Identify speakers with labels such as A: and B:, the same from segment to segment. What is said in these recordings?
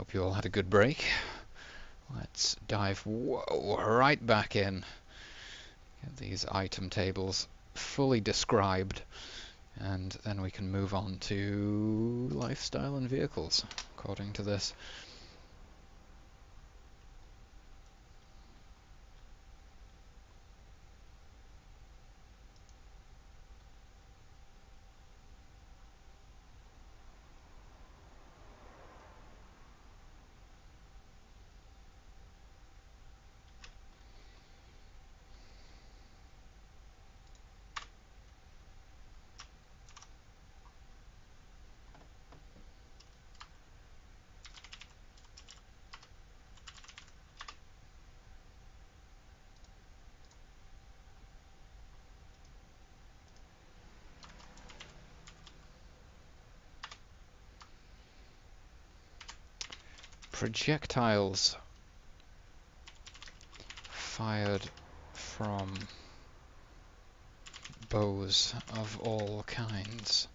A: Hope you all had a good break. Let's dive right back in. Get these item tables fully described, and then we can move on to lifestyle and vehicles, according to this. Projectiles fired from bows of all kinds.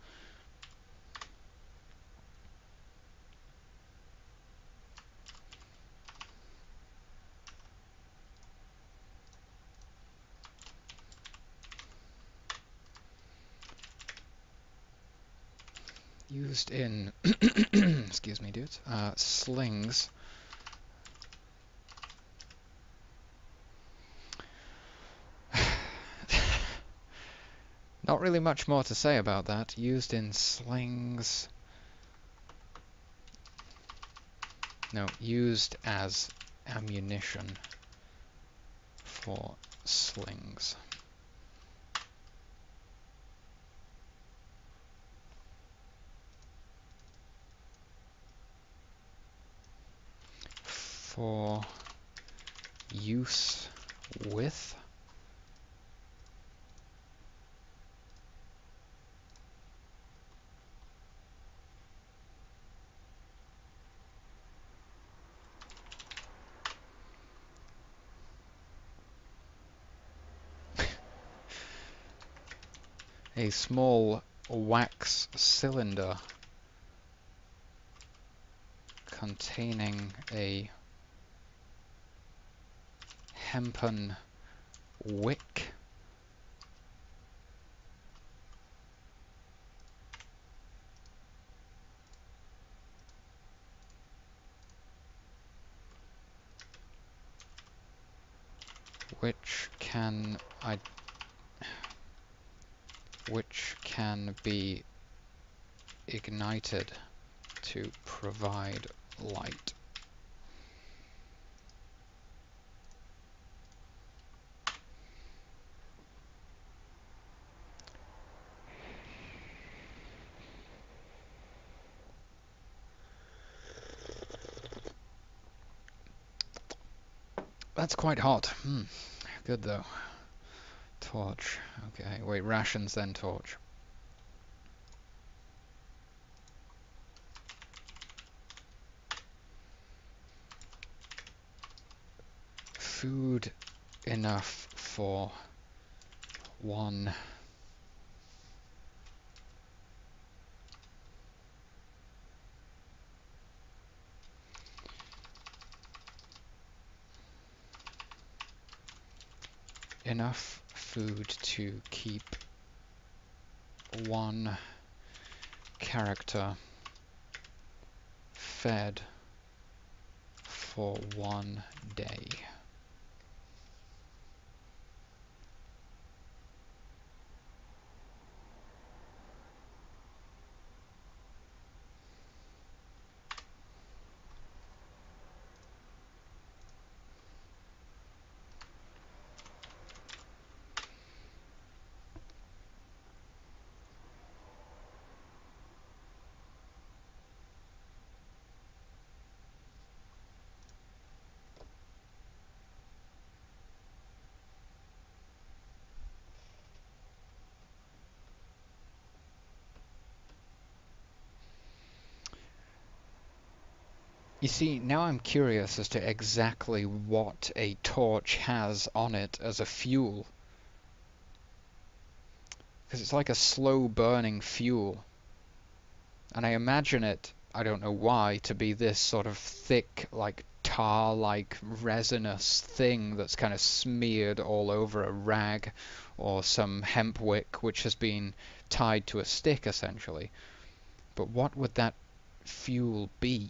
A: Used in excuse me, dudes, slings. Not really much more to say about that. Used in slings. No, used as ammunition for slings. For use with. A small wax cylinder containing a hempen wick which can be ignited to provide light. That's quite hot. Good though. Torch. Okay, wait, rations then torch. Food enough for one. Enough food to keep one character fed for 1 day. You see, now I'm curious as to exactly what a torch has on it as a fuel. Because it's like a slow burning fuel. And I imagine it I don't know why, to be this sort of thick, like tar-like resinous thing that's kind of smeared all over a rag or some hemp wick which has been tied to a stick essentially. But what would that fuel be?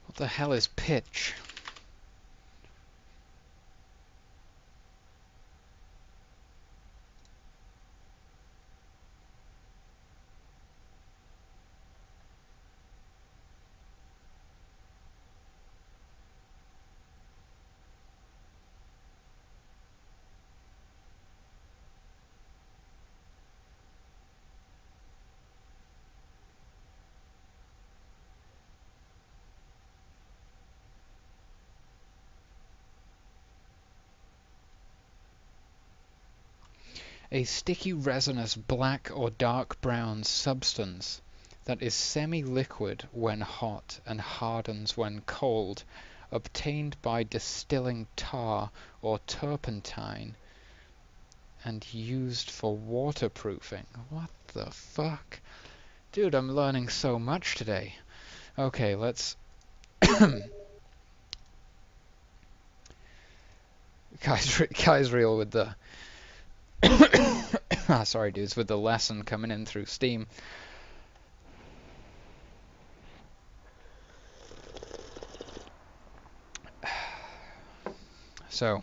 A: What the hell is pitch? A sticky resinous black or dark brown substance that is semi-liquid when hot and hardens when cold, obtained by distilling tar or turpentine and used for waterproofing. What the fuck? Dude, I'm learning so much today. Okay, let's... Kai's real with the... sorry dudes, with the lesson coming in through Steam. So,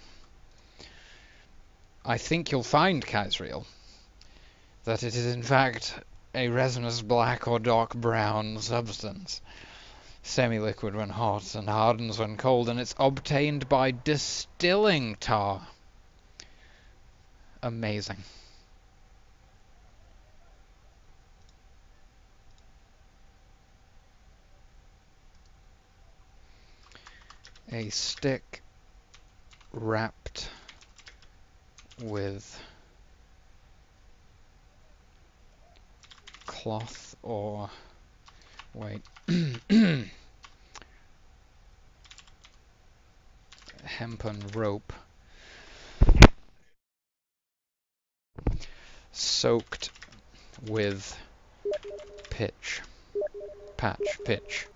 A: I think you'll find, Kai'sreal, that it is in fact a resinous black or dark brown substance, semi-liquid when hot and hardens when cold, and it's obtained by distilling tar. Amazing. A stick wrapped with cloth or... wait... hempen rope soaked with pitch. Pitch.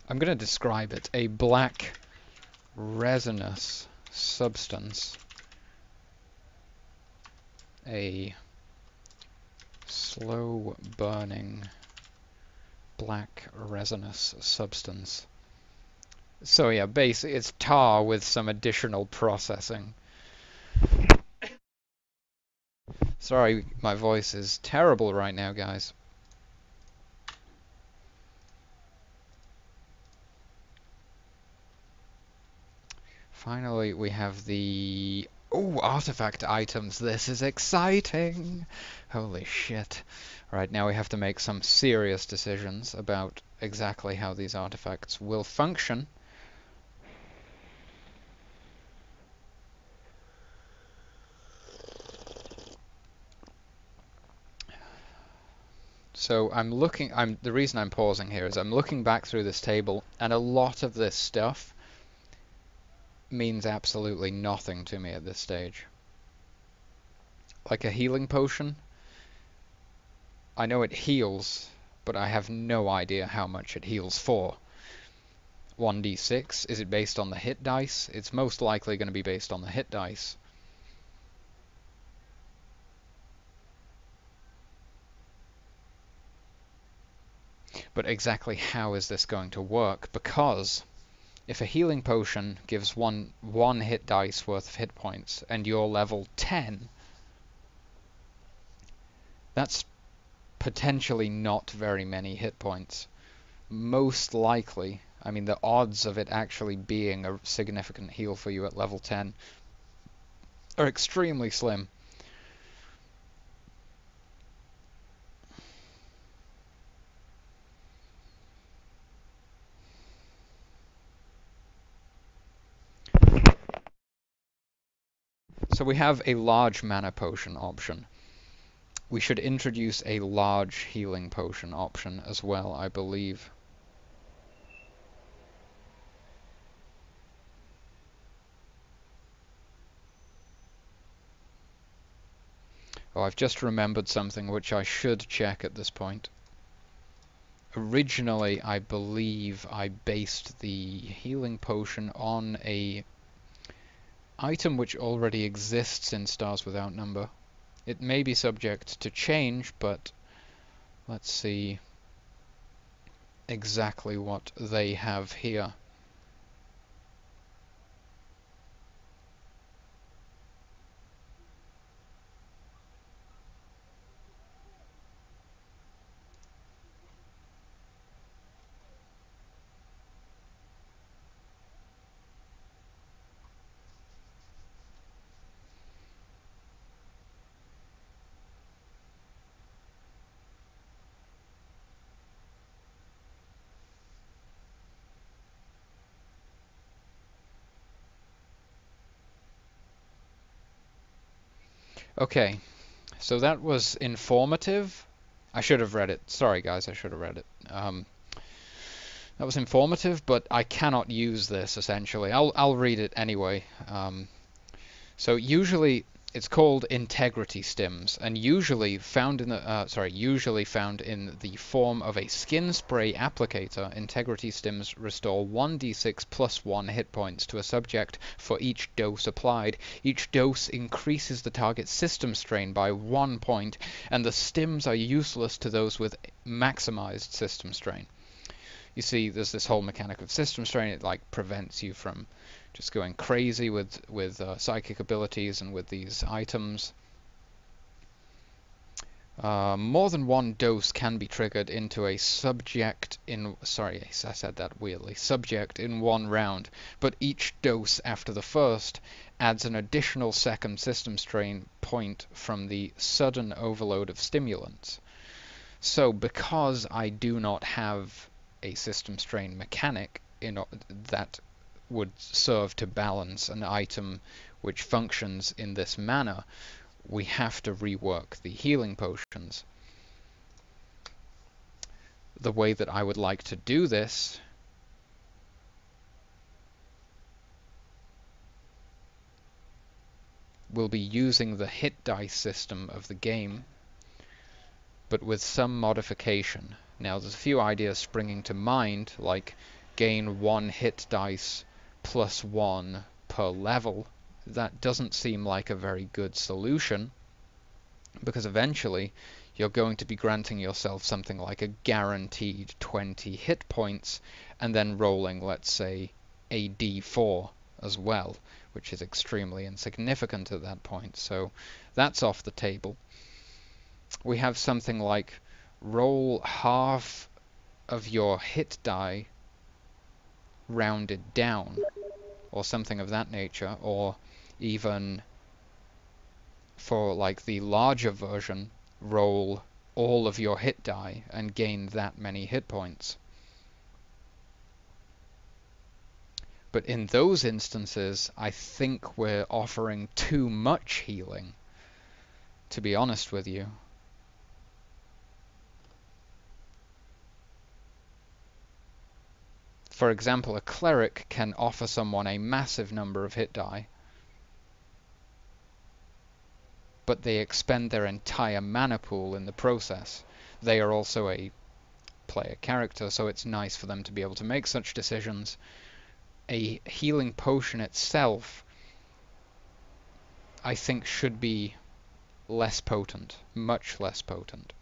A: I'm going to describe it. A black resinous substance. A slow burning black resinous substance. So yeah, basically it's tar with some additional processing. Sorry, my voice is terrible right now, guys. Finally, we have the... oh, artifact items. This is exciting. Holy shit. Right, now we have to make some serious decisions about exactly how these artifacts will function. So the reason I'm pausing here is I'm looking back through this table, and a lot of this stuff means absolutely nothing to me at this stage. Like a healing potion I know it heals, but I have no idea how much it heals for. 1d6, is it based on the hit dice? It's most likely going to be based on the hit dice. But exactly how is this going to work? Because if a healing potion gives one hit dice worth of hit points and you're level 10, that's potentially not very many hit points. Most likely, I mean, the odds of it actually being a significant heal for you at level 10 are extremely slim. So we have a large mana potion option. We should introduce a large healing potion option as well, I believe. Oh, I've just remembered something which I should check at this point. Originally, I believe I based the healing potion on a item which already exists in Stars Without Number. It may be subject to change, but let's see exactly what they have here. Okay, so that was informative. I should have read it. Sorry, guys, I should have read it. That was informative, but I cannot use this, essentially. I'll read it anyway. So usually it's called integrity stims, and usually found in the form of a skin spray applicator. Integrity stims restore 1d6 plus 1 hit points to a subject for each dose applied. Each dose increases the target's system strain by 1 point, and the stims are useless to those with maximized system strain. You see, there's this whole mechanic of system strain. It like prevents you from just going crazy with psychic abilities and with these items. More than one dose can be triggered into a subject in... Sorry, I said that weirdly. Subject in one round, but each dose after the first adds an additional second system strain point from the sudden overload of stimulants. So because I do not have a system strain mechanic that would serve to balance an item which functions in this manner, we have to rework the healing potions. The way that I would like to do this will be using the hit dice system of the game, but with some modification. Now, there's a few ideas springing to mind, like gain 1 hit dice plus 1 per level. That doesn't seem like a very good solution, because eventually you're going to be granting yourself something like a guaranteed 20 hit points, and then rolling, let's say, a d4 as well, which is extremely insignificant at that point. So that's off the table. We have something like roll half of your hit die rounded down, or something of that nature, or even for like the larger version, roll all of your hit die and gain that many hit points. But in those instances, I think we're offering too much healing, to be honest with you. For example, a cleric can offer someone a massive number of hit die, but they expend their entire mana pool in the process. they are also a player character, so it's nice for them to be able to make such decisions. A healing potion itself, I think, should be less potent, much less potent.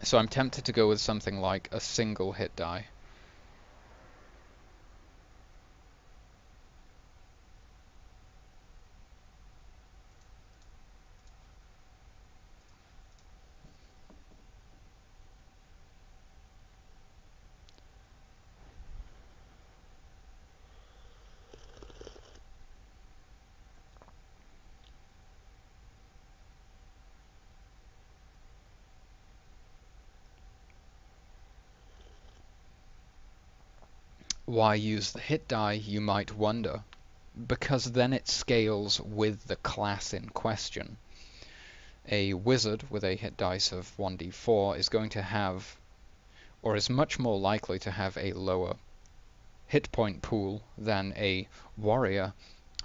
A: So I'm tempted to go with something like a single hit die. Why use the hit die, you might wonder? Because then it scales with the class in question. A wizard with a hit dice of 1d4 is going to have, or is much more likely to have, a lower hit point pool than a warrior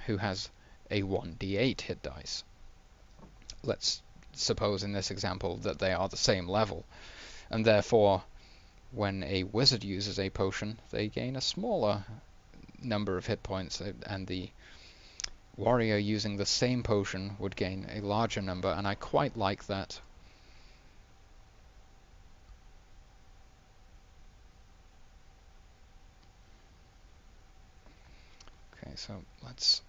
A: who has a 1d8 hit dice. Let's suppose in this example that they are the same level, and therefore when a wizard uses a potion, they gain a smaller number of hit points, and the warrior using the same potion would gain a larger number, and I quite like that. Okay, so let's...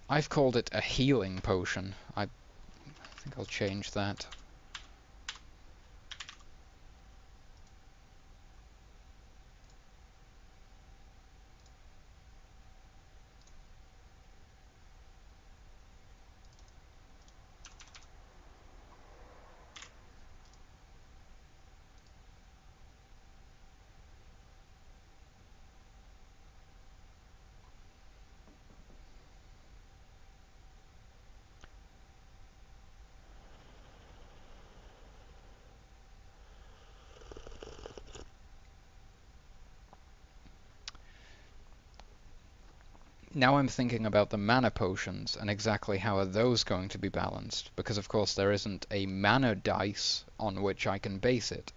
A: I've called it a healing potion. I think I'll change that. Now I'm thinking about the mana potions and exactly how are those going to be balanced, because of course there isn't a mana dice on which I can base it.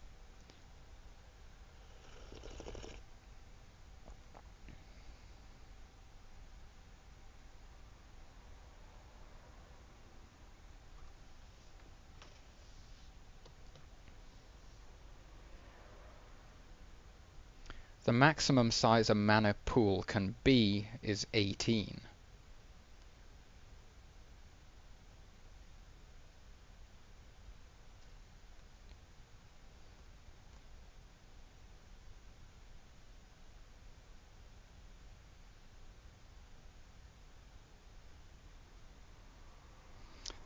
A: The maximum size a mana pool can be is 18.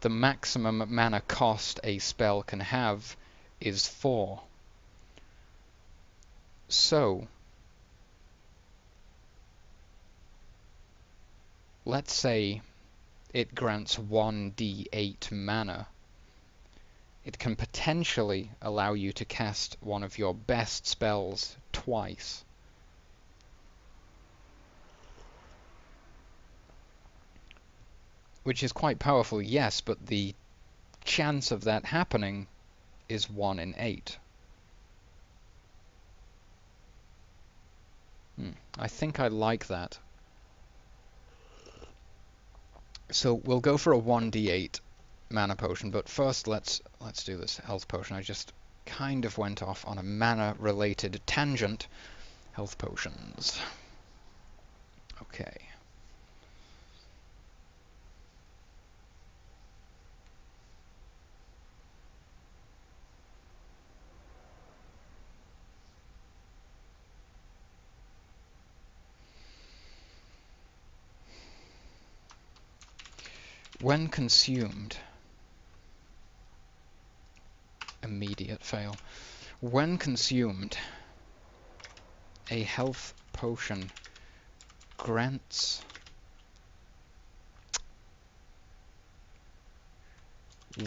A: The maximum mana cost a spell can have is 4. So, let's say it grants 1d8 mana. It can potentially allow you to cast one of your best spells twice. Which is quite powerful, yes, but the chance of that happening is 1 in 8. I think I like that. So we'll go for a 1d8 mana potion, but first let's do this health potion. I just kind of went off on a mana-related tangent. Health potions. Okay. When consumed, immediate fail. When consumed, A health potion grants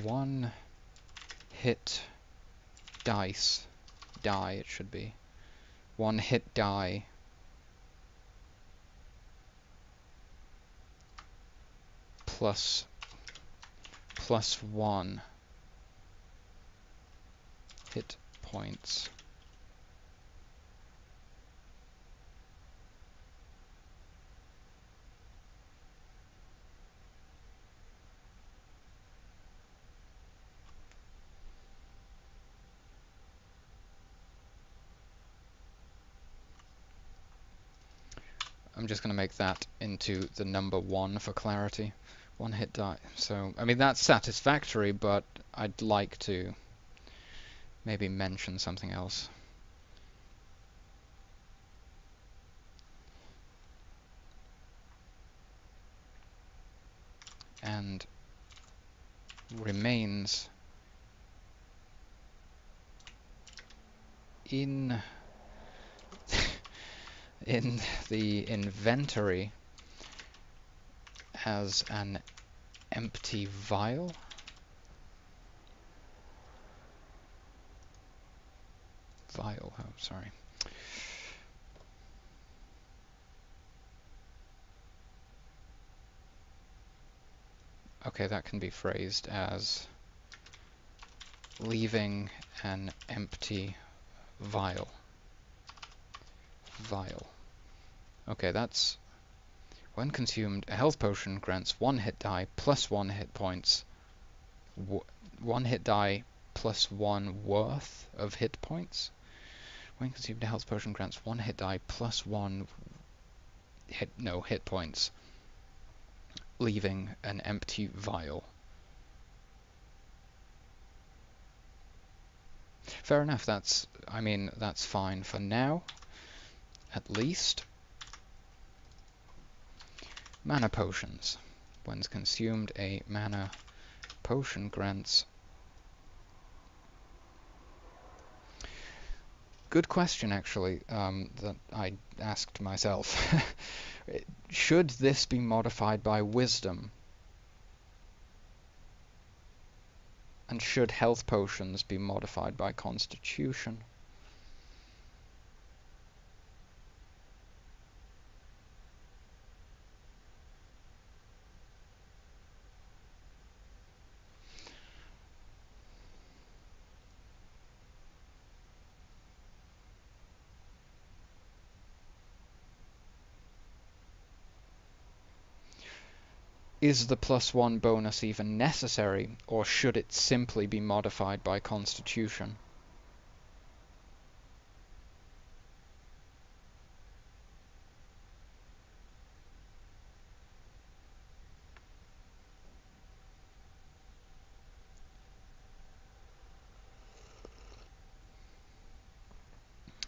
A: one hit die it should be. One hit die plus one hit points. I'm just going to make that into the number 1 for clarity. One hit die. So, I mean, that's satisfactory, but I'd like to maybe mention something else. And remains in in the inventory as an empty vial. Oh, sorry. Okay, that can be phrased as leaving an empty vial. Okay, that's when consumed, a health potion grants 1 hit die plus 1 hit points. 1 hit die plus 1 worth of hit points. When consumed, a health potion grants 1 hit die plus 1 hit points, leaving an empty vial. Fair enough, that's fine for now, at least. Mana potions. When consumed, a mana potion grants... Good question, actually, that I asked myself. Should this be modified by wisdom? And should health potions be modified by constitution? Is the +1 bonus even necessary, or should it simply be modified by constitution?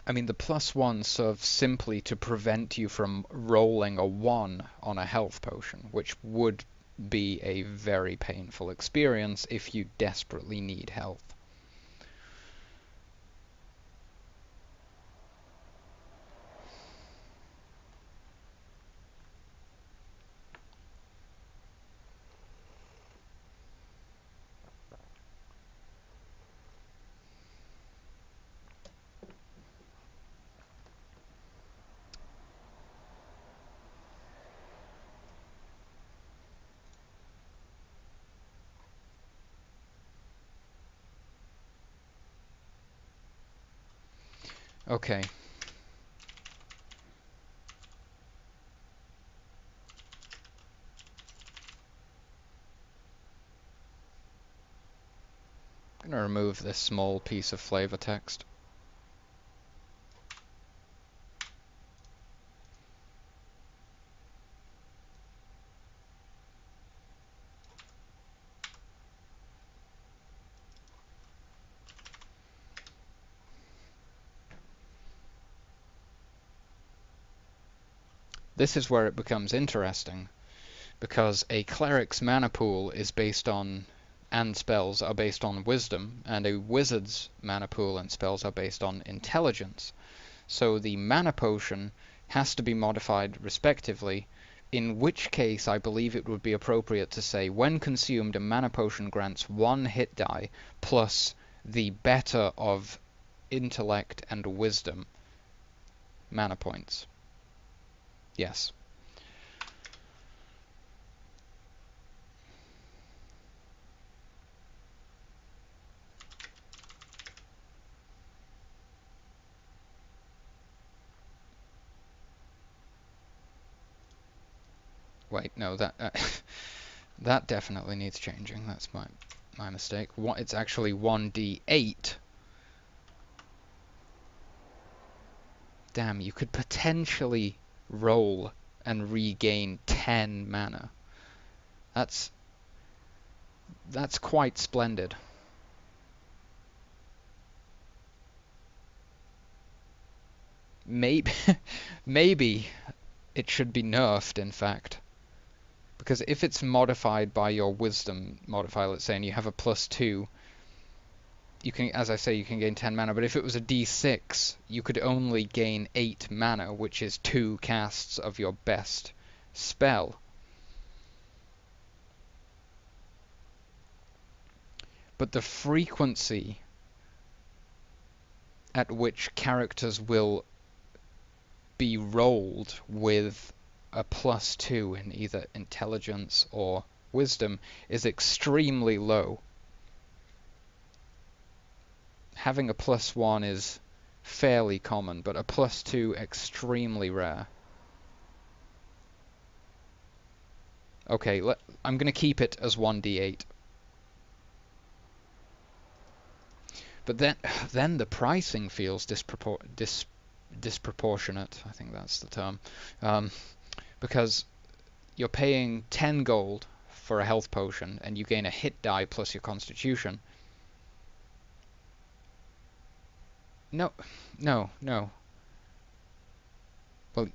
A: I mean, the +1 serves simply to prevent you from rolling a 1 on a health potion, which would be a very painful experience if you desperately need health. Okay. I'm going to remove this small piece of flavor text. This is where it becomes interesting, because a cleric's mana pool is based on, and spells are based on wisdom, and a wizard's mana pool and spells are based on intelligence. So the mana potion has to be modified respectively, in which case I believe it would be appropriate to say when consumed a mana potion grants 1 hit die plus the better of intellect and wisdom mana points. Yes. Wait, no, that that definitely needs changing. That's my mistake. It's actually 1d8. Damn, you could potentially roll and regain 10 mana. That's quite splendid. Maybe maybe it should be nerfed, in fact. Because if it's modified by your wisdom modifier, let's say, and you have a +2, you can, as I say, you can gain 10 mana, but if it was a d6, you could only gain 8 mana, which is 2 casts of your best spell. But the frequency at which characters will be rolled with a +2 in either intelligence or wisdom is extremely low. Having a +1 is fairly common, but a +2 extremely rare. Okay, I'm going to keep it as 1d8. But then the pricing feels disproportionate. I think that's the term. Because you're paying 10 gold for a health potion, and you gain a hit die plus your constitution. No, no, no. Well,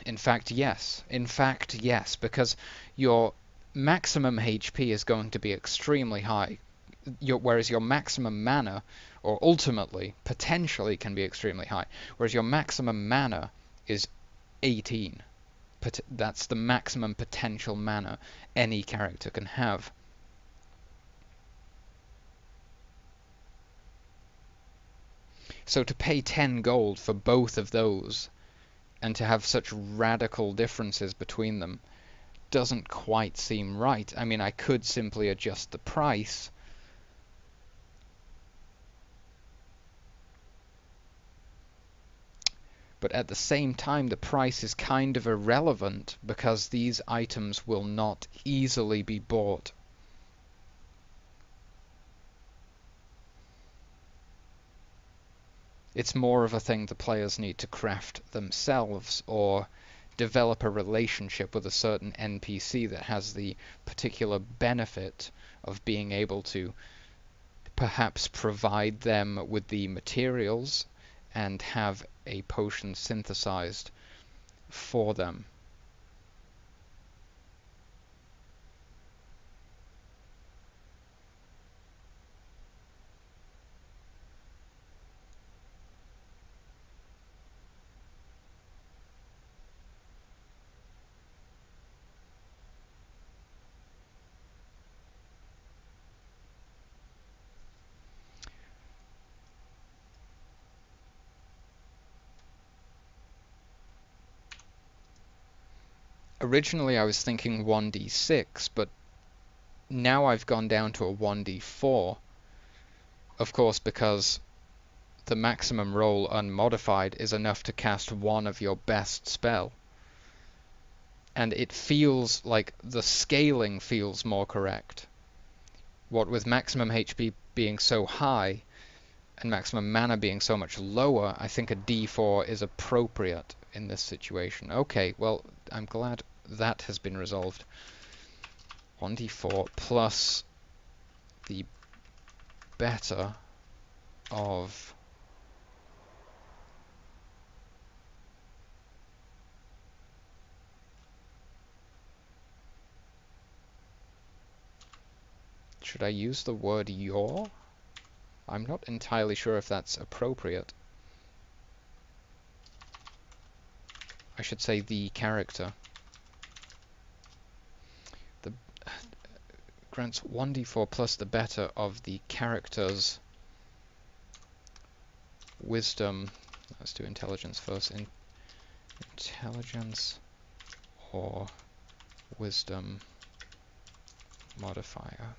A: in fact, yes. In fact, yes, because your maximum HP is going to be extremely high, whereas your maximum mana, or ultimately, potentially can be extremely high, whereas your maximum mana is 18. That's the maximum potential mana any character can have. So to pay 10 gold for both of those, and to have such radical differences between them, doesn't quite seem right. I mean, I could simply adjust the price, but at the same time the price is kind of irrelevant because these items will not easily be bought. It's more of a thing the players need to craft themselves, or develop a relationship with a certain NPC that has the particular benefit of being able to perhaps provide them with the materials and have a potion synthesized for them. Originally I was thinking 1d6, but now I've gone down to a 1d4, of course, because the maximum roll unmodified is enough to cast one of your best spell. And it feels like the scaling feels more correct. What with maximum HP being so high and maximum mana being so much lower, I think a d4 is appropriate in this situation. Okay, well, I'm glad that has been resolved. 1d4 plus the better of should I use the word your? I'm not entirely sure if that's appropriate. I should say the character. The grants 1d4 plus the better of the character's wisdom. Let's do intelligence first. Intelligence or wisdom modifier.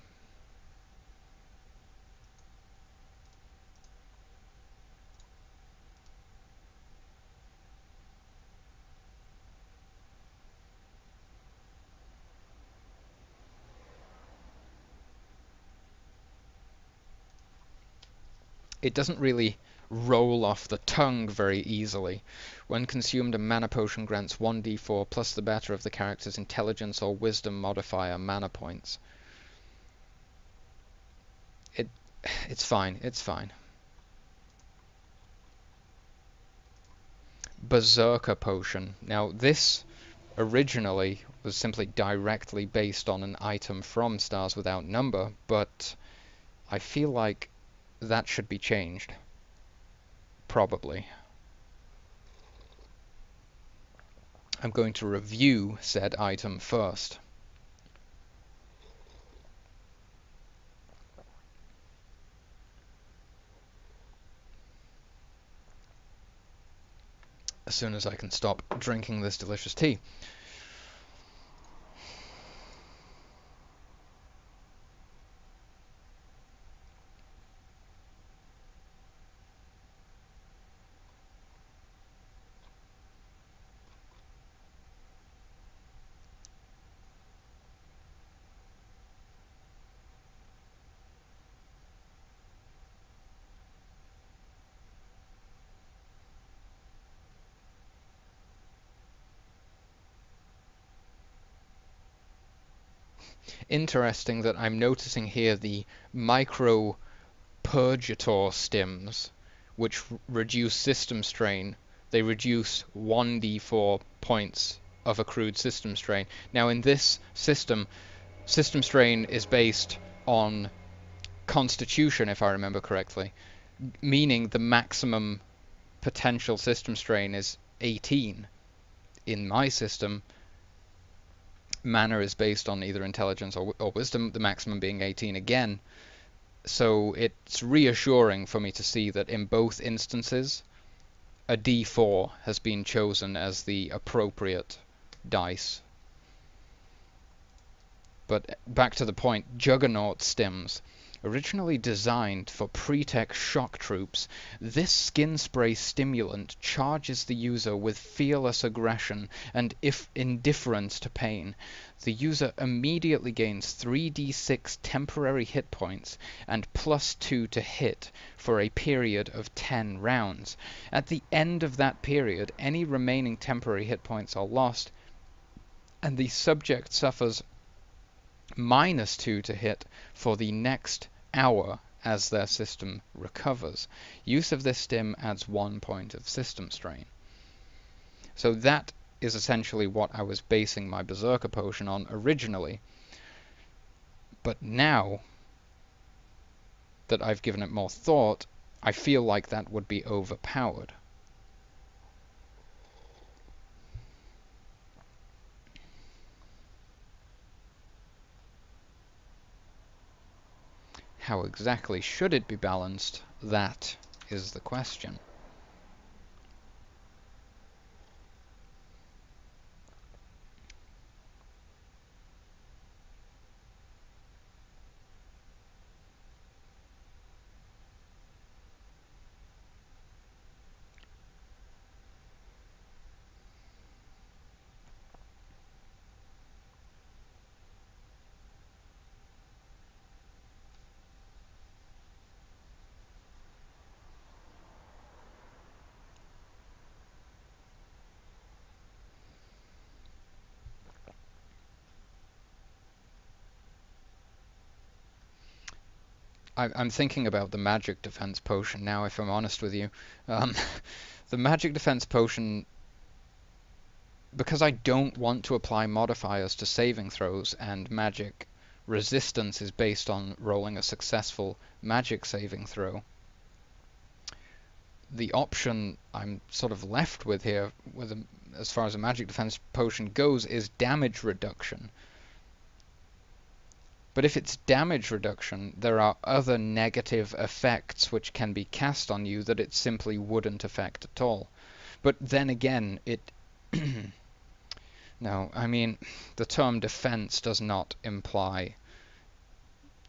A: It doesn't really roll off the tongue very easily. When consumed, a mana potion grants 1d4 plus the better of the character's intelligence or wisdom modifier mana points. It's fine, it's fine. Berserker potion. Now this originally was simply directly based on an item from Stars Without Number, but I feel like that should be changed. Probably. I'm going to review said item first. As soon as I can stop drinking this delicious tea. Interesting that I'm noticing here the micro purgator stims, which reduce system strain. They reduce 1d4 points of accrued system strain. Now in this system strain is based on constitution, if I remember correctly, meaning the maximum potential system strain is 18. In my system, mana is based on either intelligence or wisdom, the maximum being 18 again. So it's reassuring for me to see that in both instances, a d4 has been chosen as the appropriate dice. But back to the point, Juggernaut stims. Originally designed for pre-tech shock troops, this skin spray stimulant charges the user with fearless aggression and indifference to pain. The user immediately gains 3d6 temporary hit points and +2 to hit for a period of 10 rounds. At the end of that period, any remaining temporary hit points are lost, and the subject suffers -2 to hit for the next hour as their system recovers. Use of this stim adds 1 point of system strain. So that is essentially what I was basing my Berserker potion on originally. But now that I've given it more thought, I feel like that would be overpowered. How exactly should it be balanced? That is the question. I'm thinking about the magic defense potion now, if I'm honest with you. Um, the magic defense potion, because I don't want to apply modifiers to saving throws, and magic resistance is based on rolling a successful magic saving throw, the option I'm sort of left with here, as far as a magic defense potion goes, is damage reduction. But if it's damage reduction, there are other negative effects which can be cast on you that it simply wouldn't affect at all. But then again, it... No, I mean, the term defense does not imply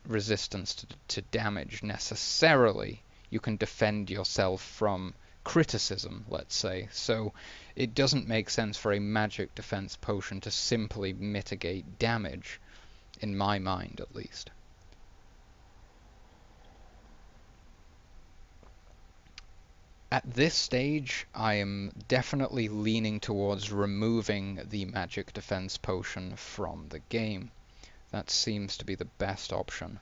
A: resistance to damage necessarily. You can defend yourself from criticism, let's say. So it doesn't make sense for a magic defense potion to simply mitigate damage, in my mind at least. At this stage, I am definitely leaning towards removing the magic defense potion from the game. That seems to be the best option.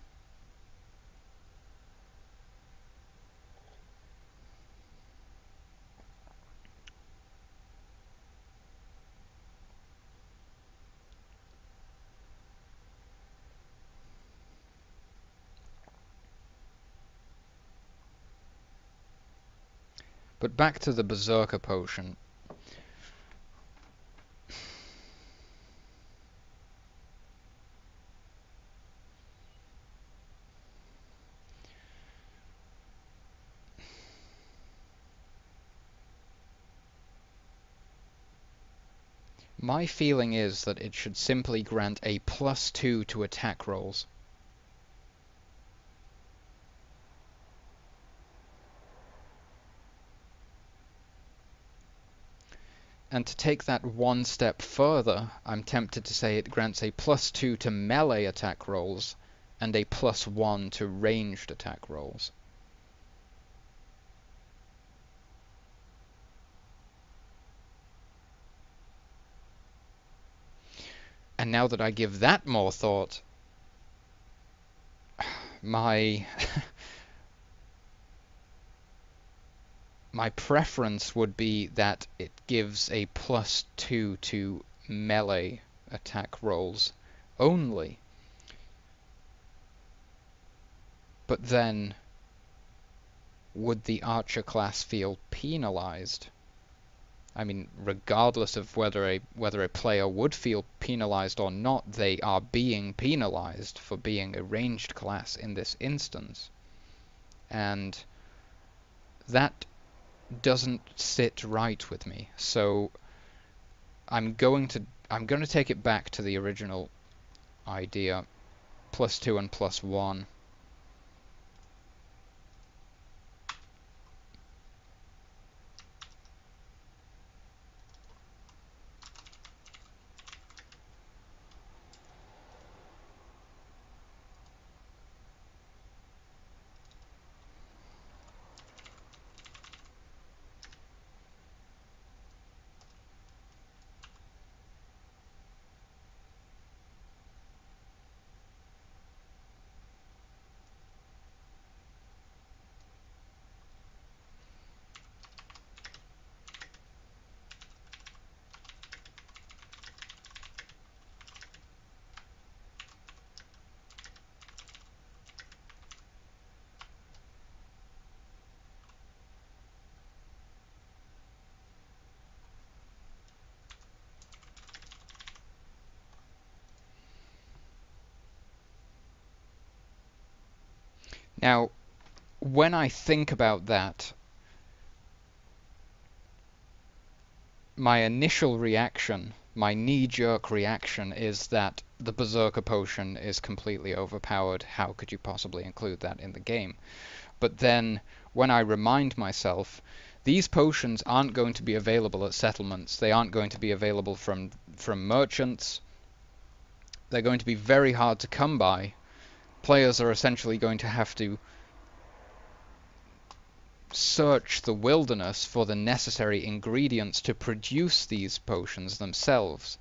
A: But back to the Berserker potion. My feeling is that it should simply grant a +2 to attack rolls. And to take that one step further, I'm tempted to say it grants a +2 to melee attack rolls and a +1 to ranged attack rolls. And now that I give that more thought, my my preference would be that it gives a +2 to melee attack rolls only. But then, would the archer class feel penalized? I mean, regardless of whether a player would feel penalized or not, they are being penalized for being a ranged class in this instance. And that doesn't sit right with me. So I'm going to take it back to the original idea, +2 and +1. Now, when I think about that, my initial reaction, my knee-jerk reaction, is that the Berserker potion is completely overpowered. How could you possibly include that in the game? But then, when I remind myself, these potions aren't going to be available at settlements. They aren't going to be available from merchants. They're going to be very hard to come by. Players are essentially going to have to search the wilderness for the necessary ingredients to produce these potions themselves.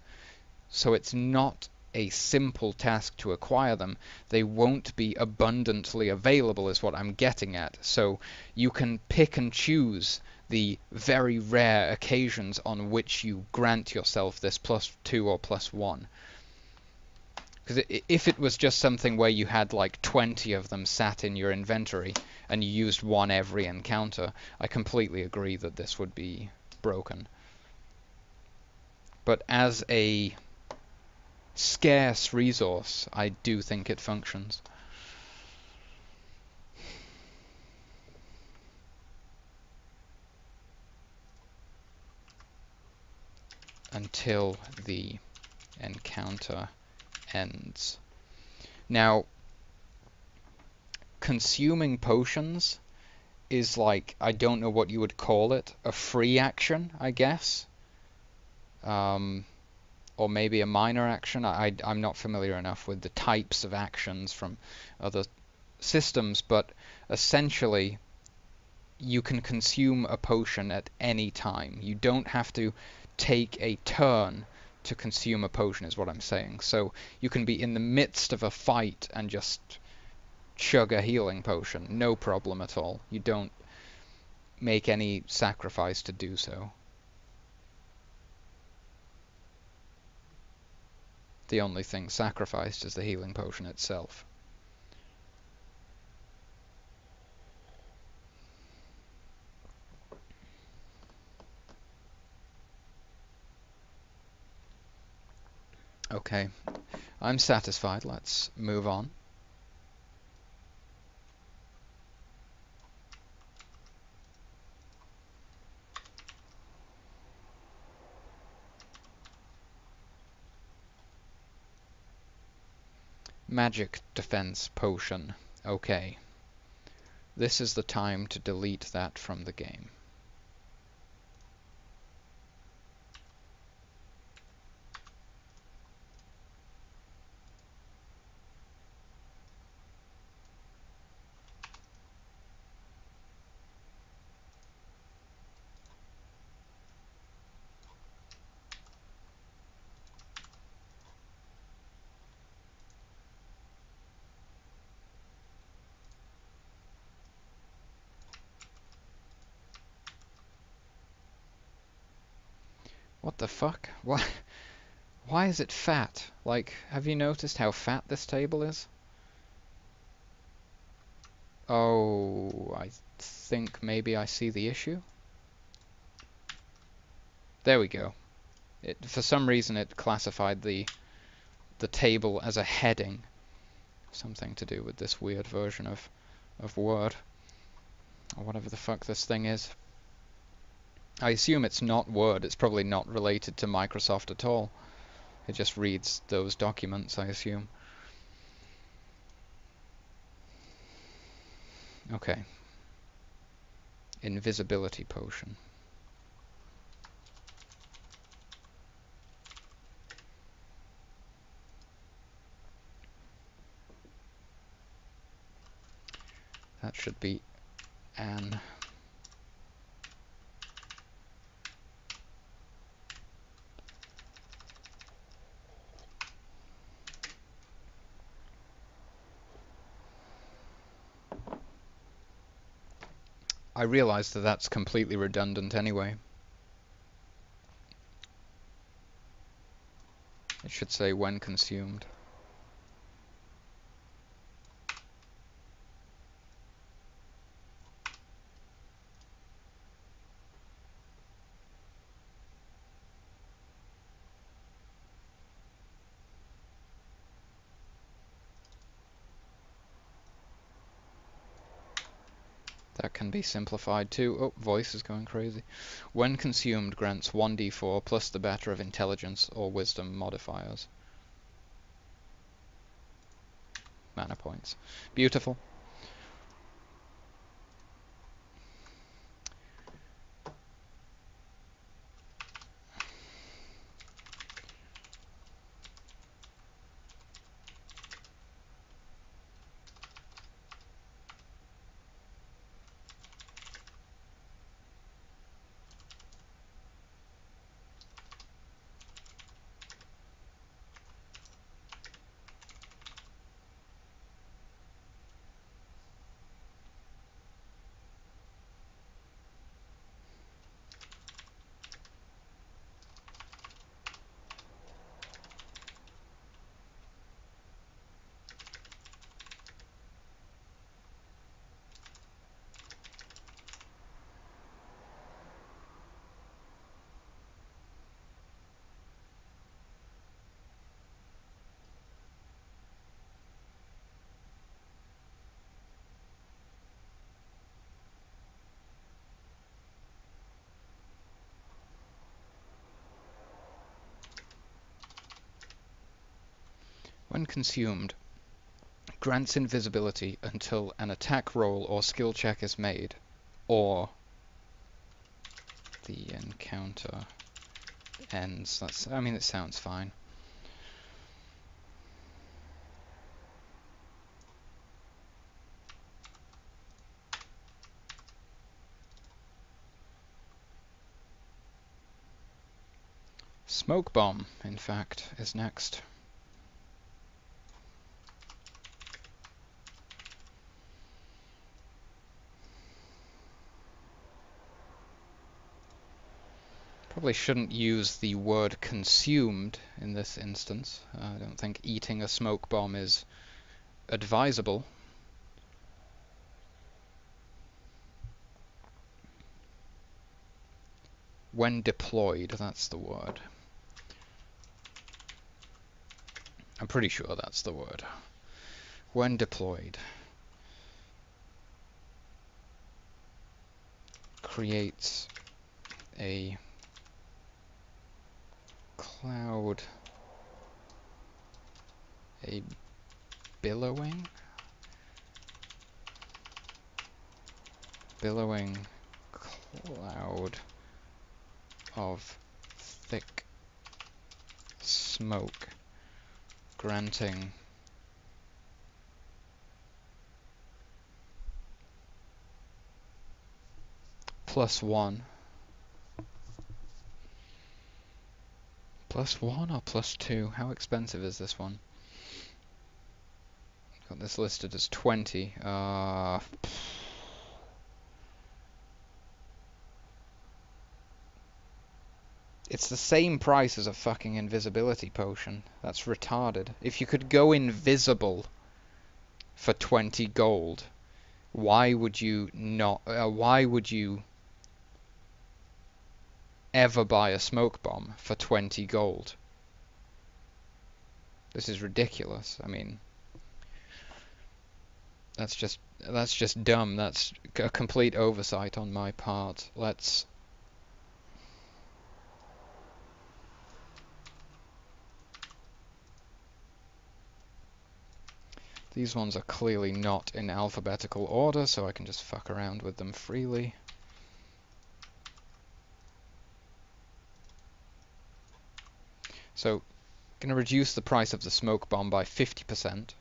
A: So it's not a simple task to acquire them. They won't be abundantly available is what I'm getting at. So you can pick and choose the very rare occasions on which you grant yourself this +2 or +1. Because if it was just something where you had like 20 of them sat in your inventory and you used one every encounter, I completely agree that this would be broken. But as a scarce resource, I do think it functions. Until the encounter ends. Now, consuming potions is like, I don't know what you would call it, a free action, I guess. Or maybe a minor action. I'm not familiar enough with the types of actions from other systems, but essentially you can consume a potion at any time. You don't have to take a turn to consume a potion, is what I'm saying. So you can be in the midst of a fight and just chug a healing potion, no problem at all. You don't make any sacrifice to do so. The only thing sacrificed is the healing potion itself. Okay, I'm satisfied. Let's move on. Magic defense potion. Okay. This is the time to delete that from the game. What the fuck? Why is it fat? Like, have you noticed how fat this table is? Oh, I think maybe I see the issue. There we go. For some reason it classified the table as a heading. Something to do with this weird version of Word. Or whatever the fuck this thing is. I assume it's not Word. It's probably not related to Microsoft at all. It just reads those documents, I assume. Okay. Invisibility potion. That should be an. I realize that that's completely redundant anyway. It should say when consumed. That can be simplified too. Oh, voice is going crazy. When consumed grants 1d4 plus the better of intelligence or wisdom modifiers. Mana points. Beautiful. When consumed, grants invisibility until an attack roll or skill check is made, or the encounter ends. I mean, it sounds fine. Smoke bomb, in fact, is next. Probably shouldn't use the word consumed in this instance. I don't think eating a smoke bomb is advisable. When deployed, that's the word. I'm pretty sure that's the word. When deployed, creates a cloud, a billowing cloud of thick smoke, granting +1. +1 or +2? How expensive is this one? Got this listed as 20. It's the same price as a fucking invisibility potion. That's retarded. If you could go invisible for 20 gold, why would you not? Why would you ever buy a smoke bomb for 20 gold? This is ridiculous. I mean, that's just dumb. That's a complete oversight on my part. Let's These ones are clearly not in alphabetical order, so I can just fuck around with them freely. So, going to reduce the price of the smoke bomb by 50%.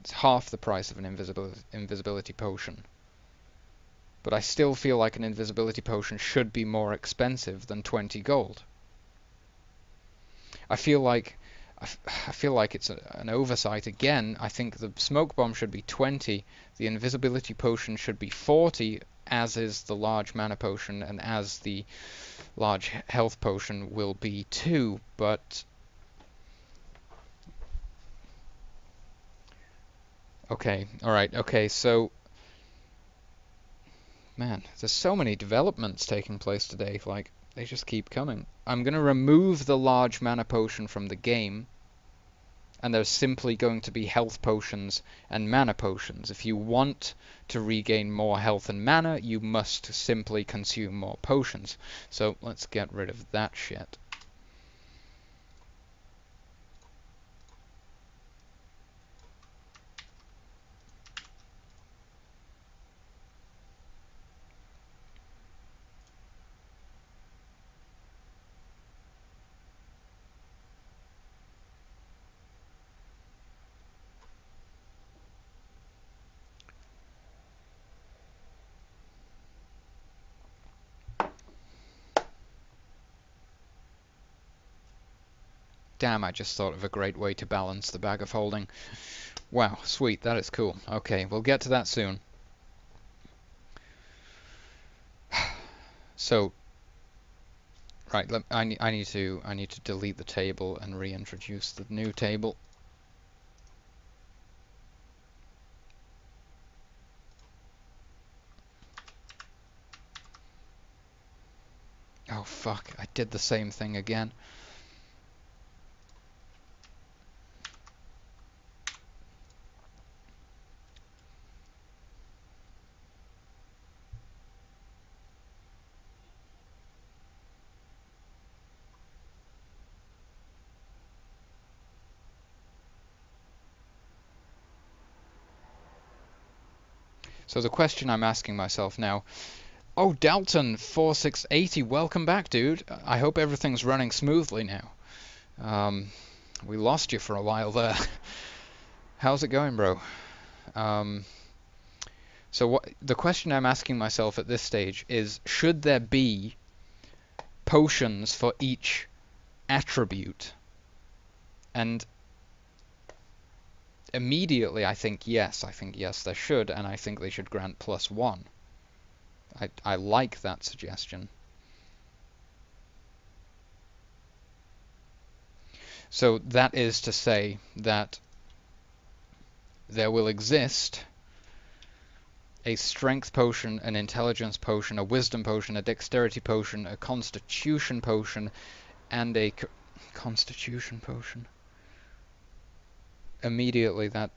A: It's half the price of an invisibility potion. But I still feel like an invisibility potion should be more expensive than 20 gold. I feel like it's an oversight again. I think the smoke bomb should be 20, the invisibility potion should be 40, as is the large mana potion, and as the large health potion will be 2, but okay, alright, okay, so man, there's so many developments taking place today, like, they just keep coming. I'm gonna remove the large mana potion from the game, and there's simply going to be health potions and mana potions. If you want to regain more health and mana, you must simply consume more potions. So let's get rid of that shit. Damn, I just thought of a great way to balance the bag of holding. Wow, sweet, that is cool. Okay, we'll get to that soon. So, right, I need to delete the table and reintroduce the new table. Oh fuck, I did the same thing again. So the question I'm asking myself now... Oh, Dalton4680, welcome back, dude. I hope everything's running smoothly now. We lost you for a while there. How's it going, bro? Um, so the question I'm asking myself at this stage is, should there be potions for each attribute? And immediately I think yes, there should, and I think they should grant +1. I like that suggestion. So that is to say that there will exist a strength potion, an intelligence potion, a wisdom potion, a dexterity potion, a constitution potion, and a constitution potion. Immediately that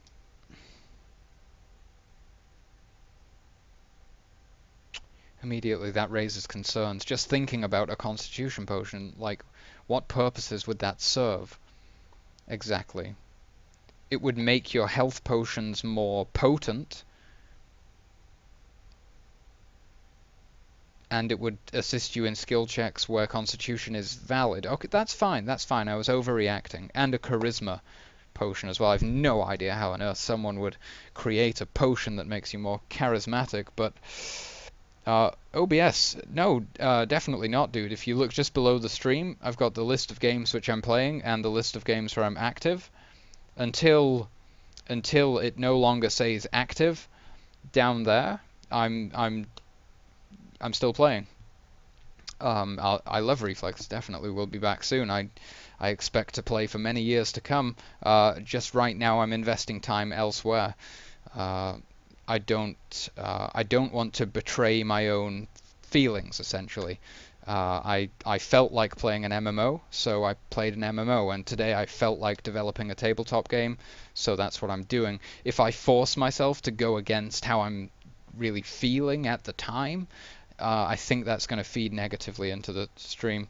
A: raises concerns. Just thinking about a constitution potion, like, what purposes would that serve? Exactly. It would make your health potions more potent, and it would assist you in skill checks where constitution is valid. Okay, that's fine, I was overreacting. And a charisma potion as well. I've no idea how on earth someone would create a potion that makes you more charismatic, but OBS, no, definitely not, dude. If you look just below the stream, I've got the list of games which I'm playing and the list of games where I'm active. Until it no longer says active down there, I'm still playing. I love Reflex. Definitely will be back soon. I expect to play for many years to come. Just right now, I'm investing time elsewhere. I don't want to betray my own feelings. Essentially, I felt like playing an MMO, so I played an MMO, and today I felt like developing a tabletop game, so that's what I'm doing. If I force myself to go against how I'm really feeling at the time, I think that's going to feed negatively into the stream.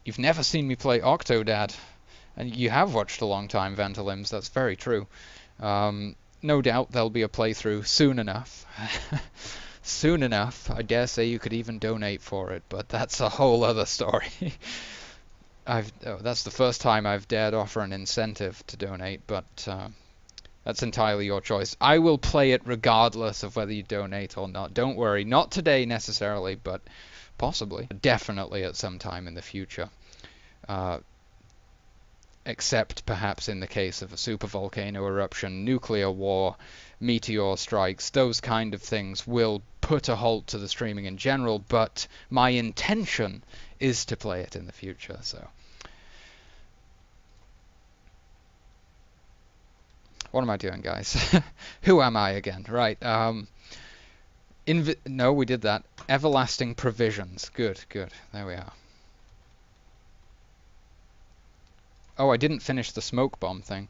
A: You've never seen me play Octodad, and you have watched a long time, Ventalims. That's very true. No doubt there'll be a playthrough soon enough. Soon enough. I dare say you could even donate for it, but that's a whole other story. That's the first time I've dared offer an incentive to donate, but that's entirely your choice. I will play it regardless of whether you donate or not. Don't worry. Not today necessarily, but possibly. Definitely at some time in the future. Except perhaps in the case of a supervolcano eruption, nuclear war, meteor strikes, those kind of things will put a halt to the streaming in general, but my intention is to play it in the future, so... What am I doing, guys? Who am I again? Right. No, we did that. Everlasting provisions. Good, good. There we are. Oh, I didn't finish the smoke bomb thing.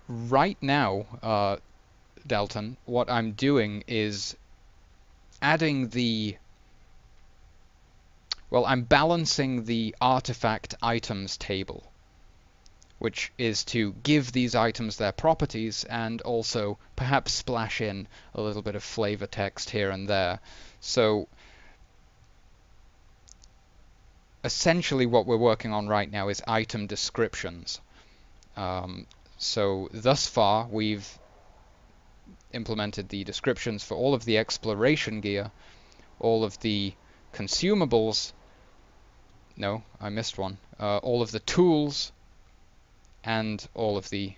A: Right now, Dalton, what I'm doing is adding the... Well, I'm balancing the artifact items table, which is to give these items their properties and also perhaps splash in a little bit of flavor text here and there. So essentially what we're working on right now is item descriptions. So thus far we've implemented the descriptions for all of the exploration gear, all of the consumables, no, I missed one, all of the tools, and all of the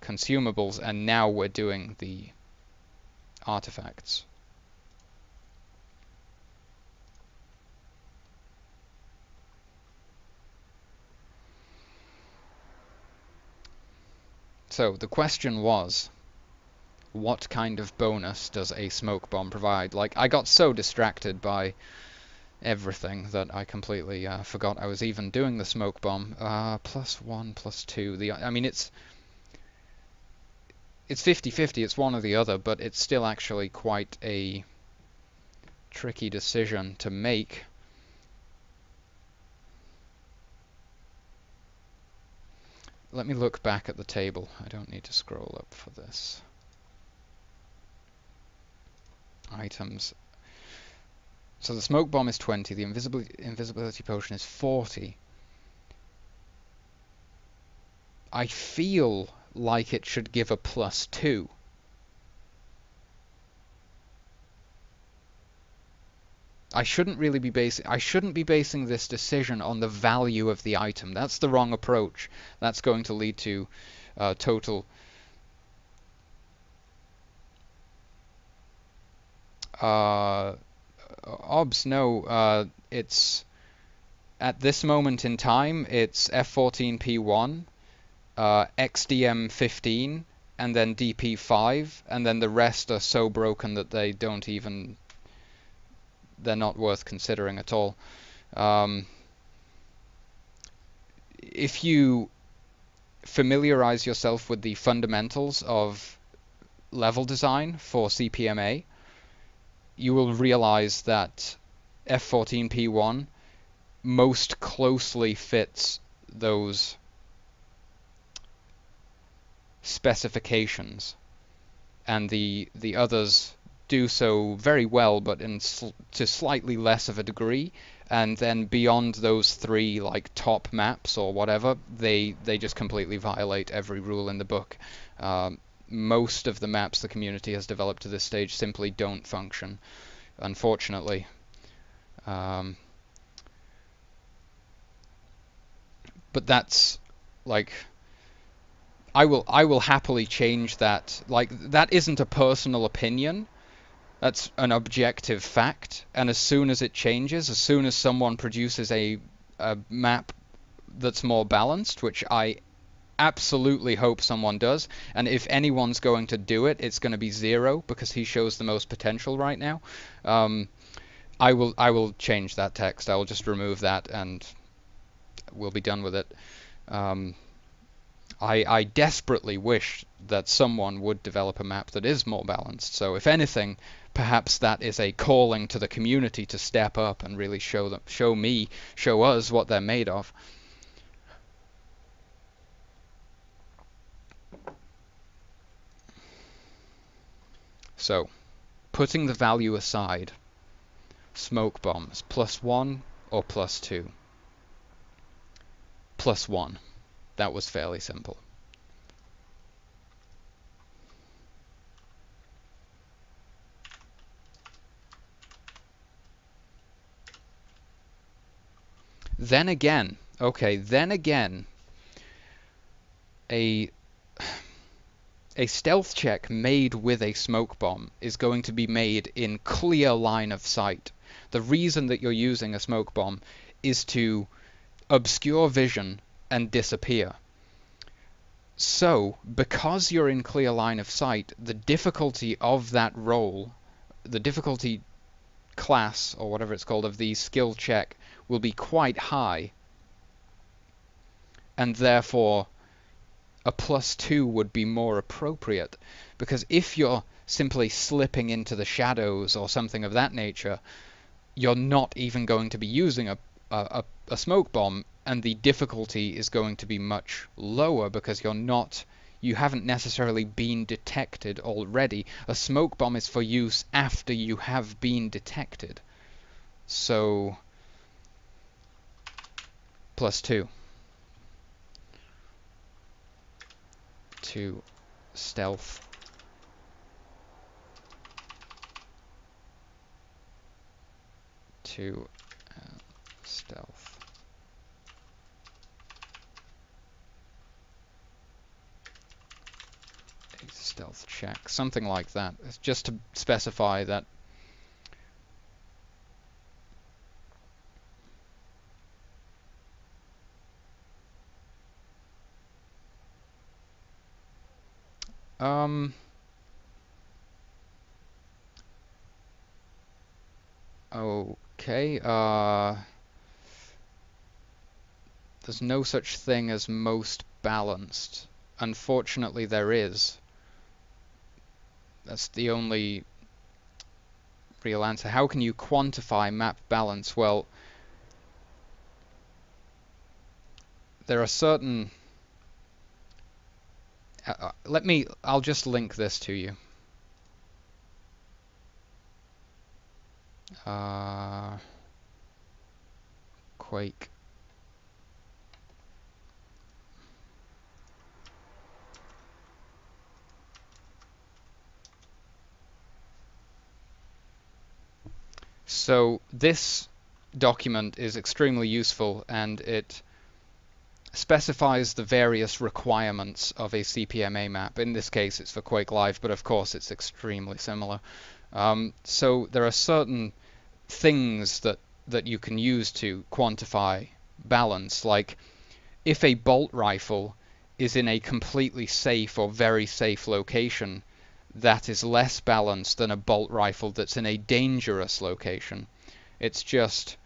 A: consumables, and now we're doing the artifacts. So the question was, what kind of bonus does a smoke bomb provide? Like, I got so distracted by everything that I completely forgot I was even doing the smoke bomb. +1, +2. I mean, it's 50-50. It's one or the other, but it's still actually quite a tricky decision to make. let me look back at the table. I don't need to scroll up for this. Items. So the smoke bomb is 20, the invisibility potion is 40. I feel like it should give a +2. I shouldn't be basing this decision on the value of the item. That's the wrong approach. That's going to lead to total obs. No, it's at this moment in time it's F14P1, XDM15, and then DP5, and then the rest are so broken that they're not worth considering at all. If you familiarize yourself with the fundamentals of level design for CPMA, you will realize that F14P1 most closely fits those specifications, and the others do so very well, but to slightly less of a degree. And then beyond those three, like top maps or whatever, they just completely violate every rule in the book. Most of the maps the community has developed to this stage simply don't function, unfortunately. But that's like, I will happily change that. Like, that isn't a personal opinion. That's an objective fact, and as soon as it changes, as soon as someone produces a map that's more balanced, which I absolutely hope someone does, and if anyone's going to do it, it's going to be Zero, because he shows the most potential right now. I will change that text. I will just remove that, and we'll be done with it. I desperately wish that someone would develop a map that is more balanced. So if anything, perhaps that is a calling to the community to step up and really show us what they're made of. So, putting the value aside, smoke bombs, +1 or +2? +1. That was fairly simple. Then again, a stealth check made with a smoke bomb is going to be made in clear line of sight. The reason that you're using a smoke bomb is to obscure vision and disappear. So, because you're in clear line of sight, the difficulty of that roll, the difficulty class, or whatever it's called, of the skill check will be quite high, and therefore a +2 would be more appropriate, because if you're simply slipping into the shadows or something of that nature, you're not even going to be using a smoke bomb, and the difficulty is going to be much lower because you haven't necessarily been detected already. A smoke bomb is for use after you have been detected. So, +2 to stealth. To stealth. A stealth check, something like that. It's just to specify that. Okay, there's no such thing as most balanced. Unfortunately, there is. That's the only real answer. How can you quantify map balance? Well, there are certain I'll just link this to you. Quake. So this document is extremely useful, and it specifies the various requirements of a CPMA map. In this case, it's for Quake Live, but of course it's extremely similar. So there are certain things that you can use to quantify balance, like if a bolt rifle is in a completely safe or very safe location, that is less balanced than a bolt rifle that's in a dangerous location. It's just,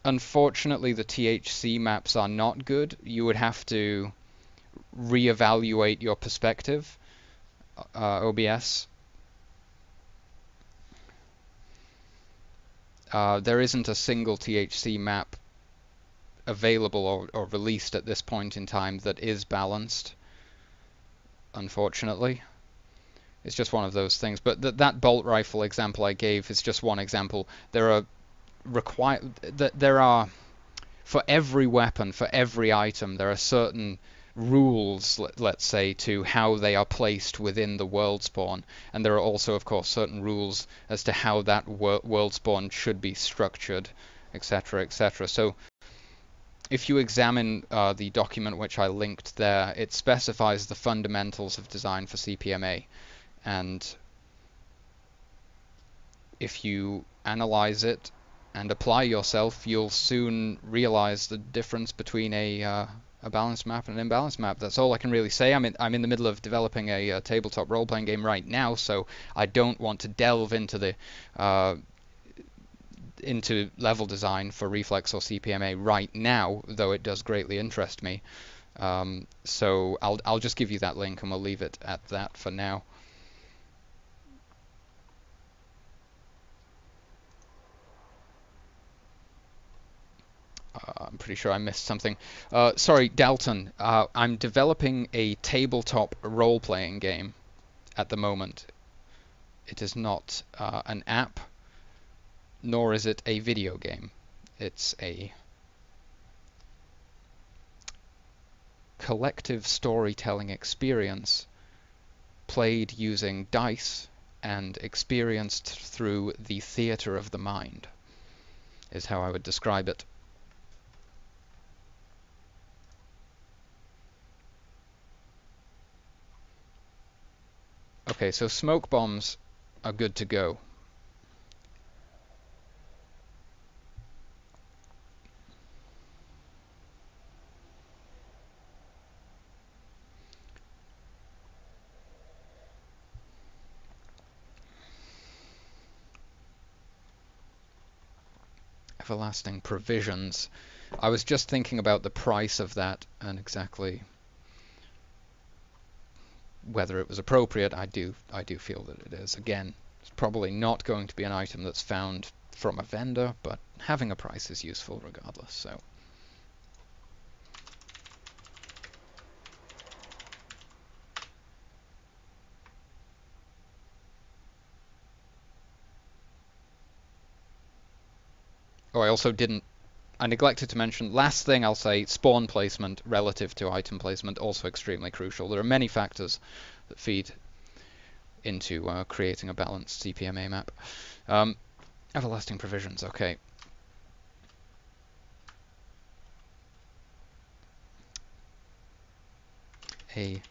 A: unfortunately, the THC maps are not good. You would have to reevaluate your perspective, OBS. There isn't a single THC map available or released at this point in time that is balanced, unfortunately. It's just one of those things. But that bolt rifle example I gave is just one example. There are for every weapon, for every item, there are certain rules, let's say, to how they are placed within the world spawn, and there are also, of course, certain rules as to how that world spawn should be structured, etc., etc. So if you examine the document which I linked there, it specifies the fundamentals of design for CPMA, and if you analyze it and apply yourself, you'll soon realize the difference between a balanced map and an imbalanced map. That's all I can really say. I'm in the middle of developing a tabletop role-playing game right now, so I don't want to delve into the into level design for Reflex or CPMA right now, though it does greatly interest me. So I'll just give you that link, and we'll leave it at that for now. I'm pretty sure I missed something. Sorry, Dalton. I'm developing a tabletop role-playing game at the moment. It is not an app, nor is it a video game. It's a collective storytelling experience played using dice and experienced through the theater of the mind, is how I would describe it. Okay, so smoke bombs are good to go. Everlasting provisions. I was just thinking about the price of that and exactly whether it was appropriate. I do feel that it is. Again, it's probably not going to be an item that's found from a vendor, but having a price is useful regardless. So oh, I neglected to mention, last thing I'll say, spawn placement relative to item placement, also extremely crucial. There are many factors that feed into creating a balanced CPMA map. Everlasting provisions, okay. A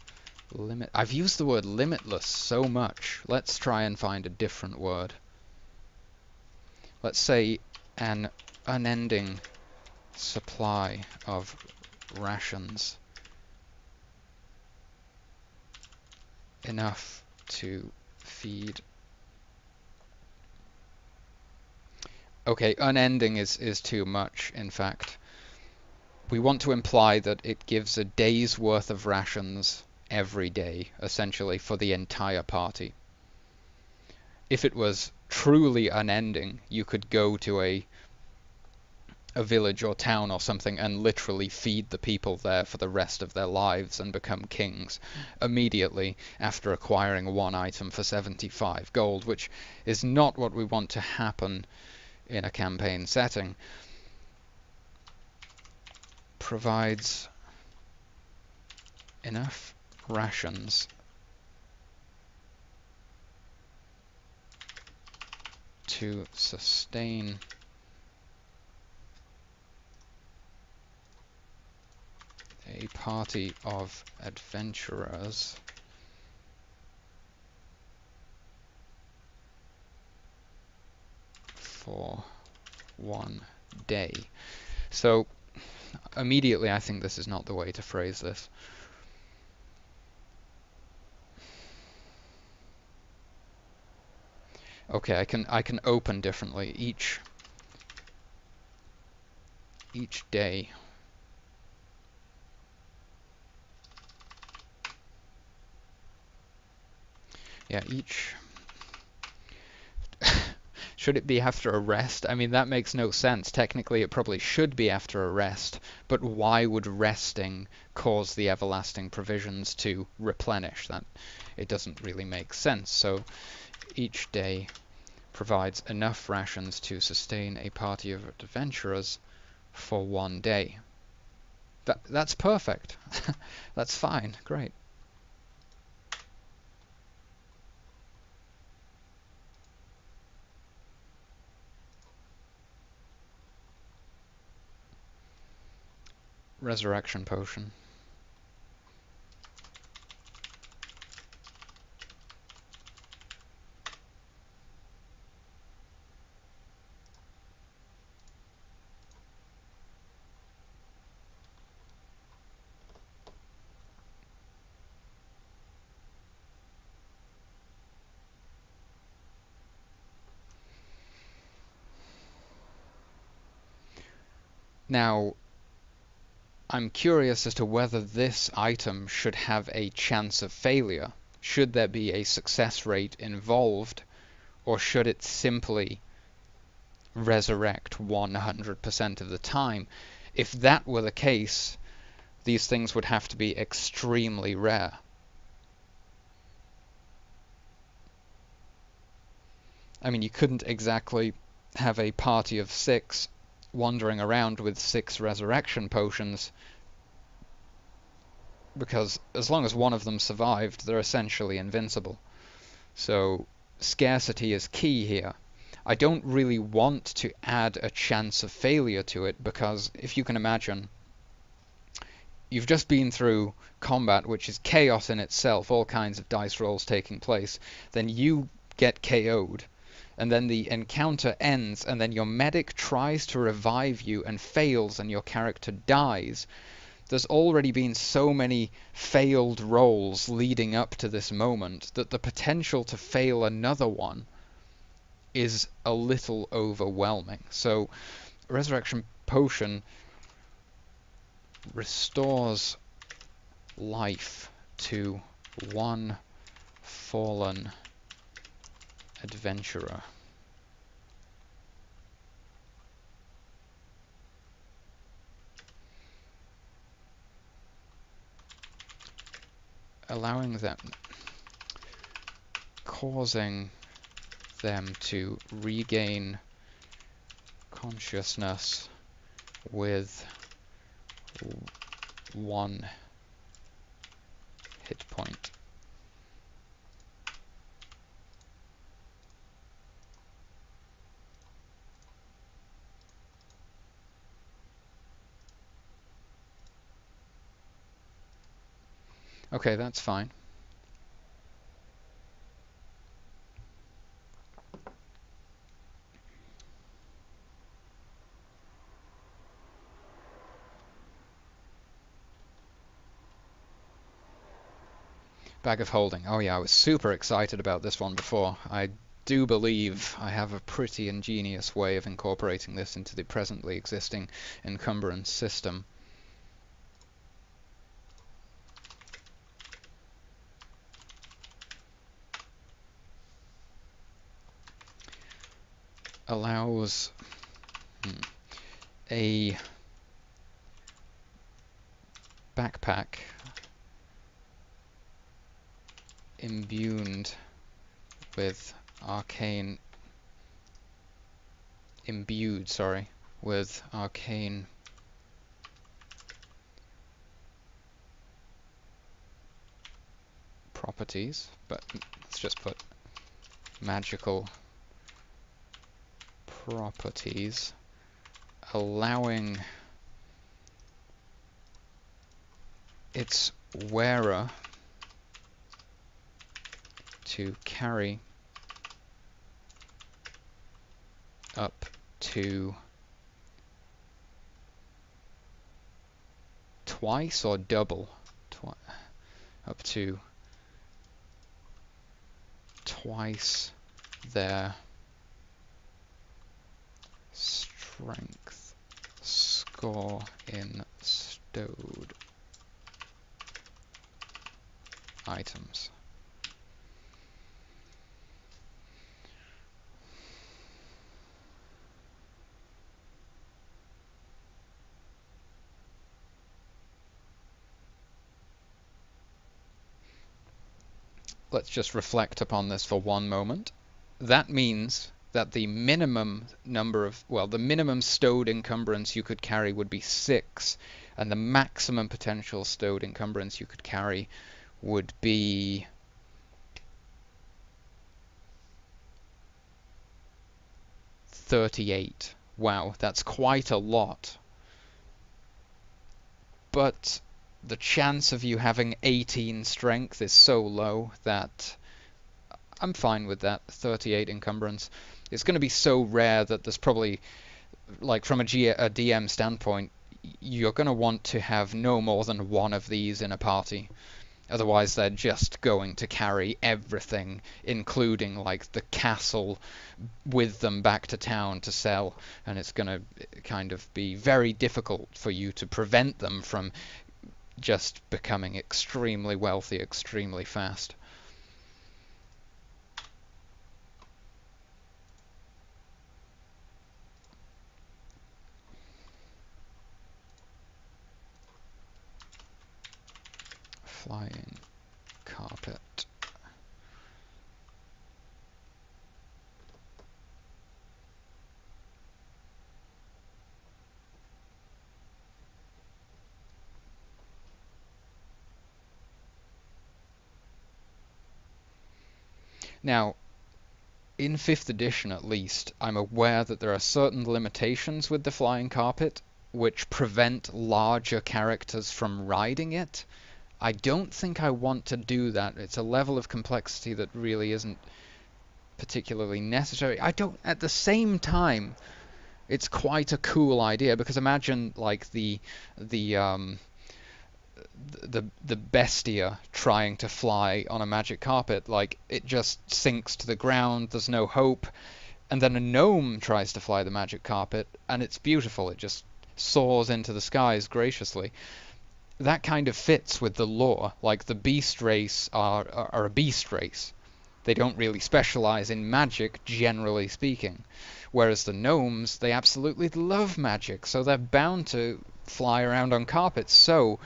A: limit. I've used the word limitless so much. Let's try and find a different word. Let's say an unending supply of rations, enough to feed. Okay, unending is too much, in fact. We want to imply that it gives a day's worth of rations every day, essentially, for the entire party. If it was truly unending, you could go to a village or town or something and literally feed the people there for the rest of their lives and become kings immediately after acquiring one item for 75 gold, which is not what we want to happen in a campaign setting. Provides enough rations to sustain a party of adventurers for 1 day. So immediately I think this is not the way to phrase this. Okay, I can open differently each day. Yeah, each should it be after a rest? I mean, that makes no sense. Technically, it probably should be after a rest, but why would resting cause the everlasting provisions to replenish? That it doesn't really make sense. So each day provides enough rations to sustain a party of adventurers for 1 day. That's perfect. That's fine. Great. Resurrection potion. Now, I'm curious as to whether this item should have a chance of failure. Should there be a success rate involved, or should it simply resurrect 100% of the time? If that were the case, these things would have to be extremely rare. I mean, you couldn't exactly have a party of 6 wandering around with 6 resurrection potions, because as long as one of them survived, they're essentially invincible. So scarcity is key here. I don't really want to add a chance of failure to it, because if you can imagine, you've just been through combat, which is chaos in itself, all kinds of dice rolls taking place, then you get KO'd, and then the encounter ends, and then your medic tries to revive you and fails, and your character dies. There's already been so many failed rolls leading up to this moment that the potential to fail another one is a little overwhelming. So Resurrection Potion restores life to one fallen adventurer. Allowing them, causing them to regain consciousness with 1 hit point. Okay, that's fine. Bag of Holding. Oh yeah, I was super excited about this one before. I do believe I have a pretty ingenious way of incorporating this into the presently existing encumbrance system. Allows a backpack imbued with arcane properties, but let's just put magical properties, allowing its wearer to carry up to twice or double, up to twice their strength score in stowed items. Let's just reflect upon this for one moment. That means that the minimum number of, well, the minimum stowed encumbrance you could carry would be 6, and the maximum potential stowed encumbrance you could carry would be 38. Wow, that's quite a lot. But the chance of you having 18 strength is so low that I'm fine with that. 38 encumbrance. It's going to be so rare that there's probably, like from a DM standpoint, you're going to want to have no more than one of these in a party. Otherwise, they're just going to carry everything, including like the castle, with them back to town to sell, and it's going to kind of be very difficult for you to prevent them from just becoming extremely wealthy extremely fast. Flying carpet. Now, in 5th edition at least, I'm aware that there are certain limitations with the flying carpet which prevent larger characters from riding it. I don't think I want to do that. It's a level of complexity that really isn't particularly necessary. I don't, at the same time, it's quite a cool idea, because imagine like the bestia trying to fly on a magic carpet. Like, it just sinks to the ground, there's no hope, and then a gnome tries to fly the magic carpet, and it's beautiful. It just soars into the skies graciously. That kind of fits with the lore. Like, the beast race are a beast race. They don't really specialize in magic, generally speaking. Whereas the gnomes, they absolutely love magic, so they're bound to fly around on carpets. So,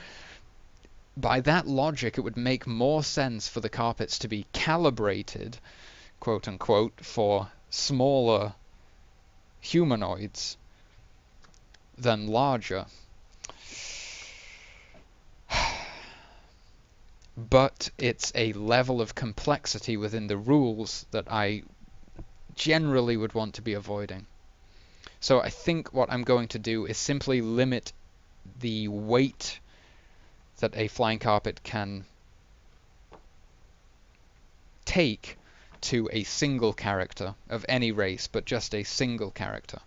A: by that logic, it would make more sense for the carpets to be calibrated, quote unquote, for smaller humanoids than larger. But it's a level of complexity within the rules that I generally would want to be avoiding. So I think what I'm going to do is simply limit the weight that a flying carpet can take to a single character of any race, but just a single character.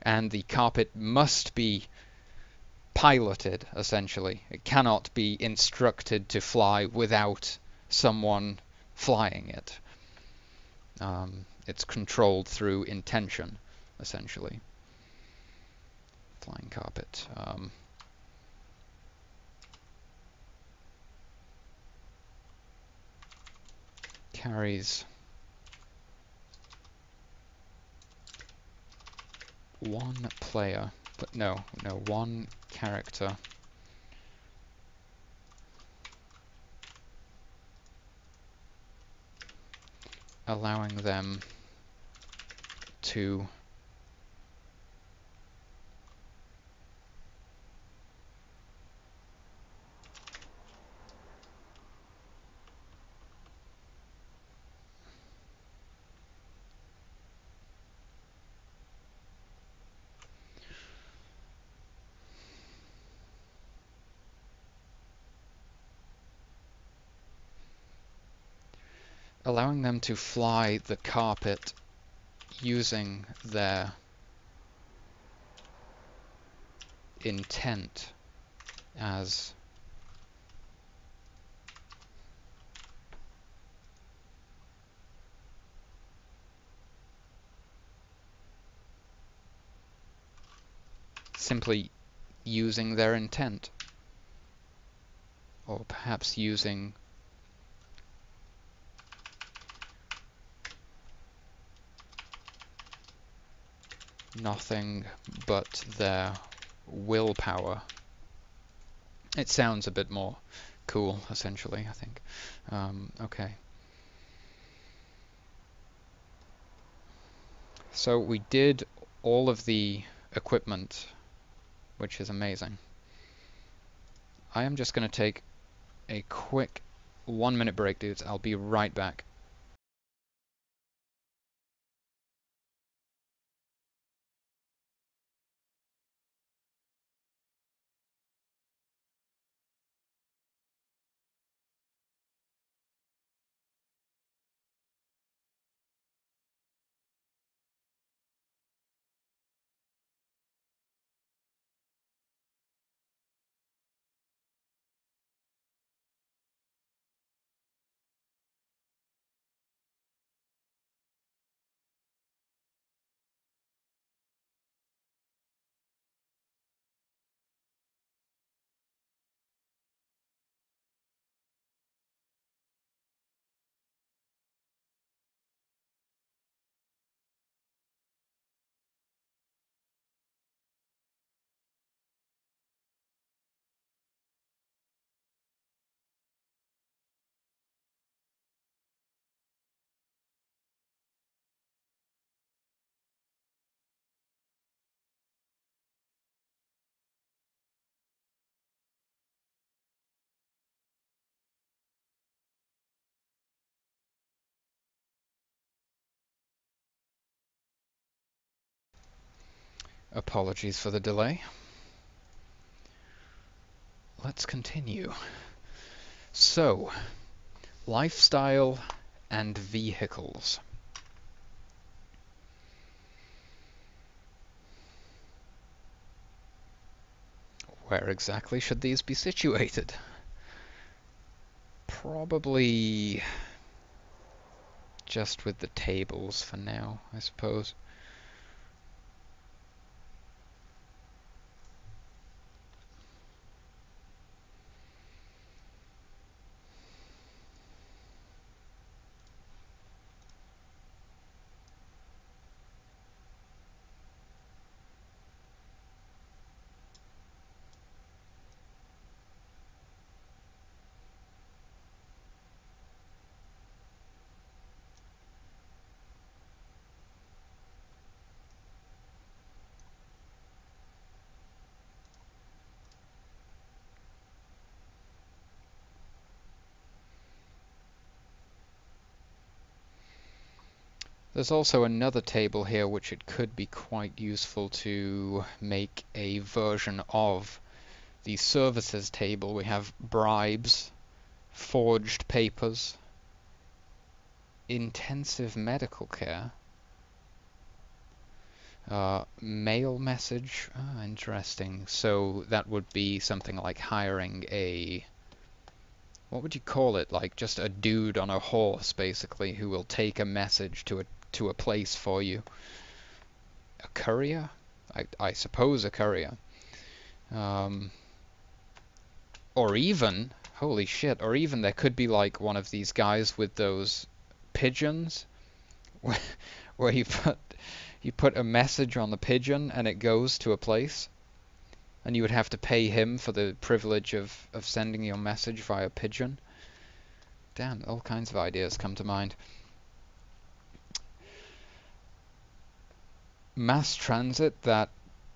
A: And the carpet must be piloted, essentially. It cannot be instructed to fly without someone flying it. It's controlled through intention, essentially. Flying carpet. Carries one player, but no, one character allowing them to fly the carpet using their intent as simply using their intent, or perhaps using nothing but their willpower. It sounds a bit more cool, essentially, I think. Okay. So we did all of the equipment, which is amazing. I am just going to take a quick 1-minute break, dudes. I'll be right back. Apologies for the delay. Let's continue. So, lifestyle and vehicles. Where exactly should these be situated? Probably just with the tables for now, I suppose. There's also another table here which it could be quite useful to make a version of. The services table, we have bribes, forged papers, intensive medical care, mail message. Interesting. So that would be something like hiring a, what would you call it? Like just a dude on a horse, basically, who will take a message to a place for you. A courier? I suppose a courier. Or even, holy shit, or even there could be like one of these guys with those pigeons where, where you put a message on the pigeon and it goes to a place, and you would have to pay him for the privilege of sending your message via pigeon. Damn, all kinds of ideas come to mind. Mass transit, that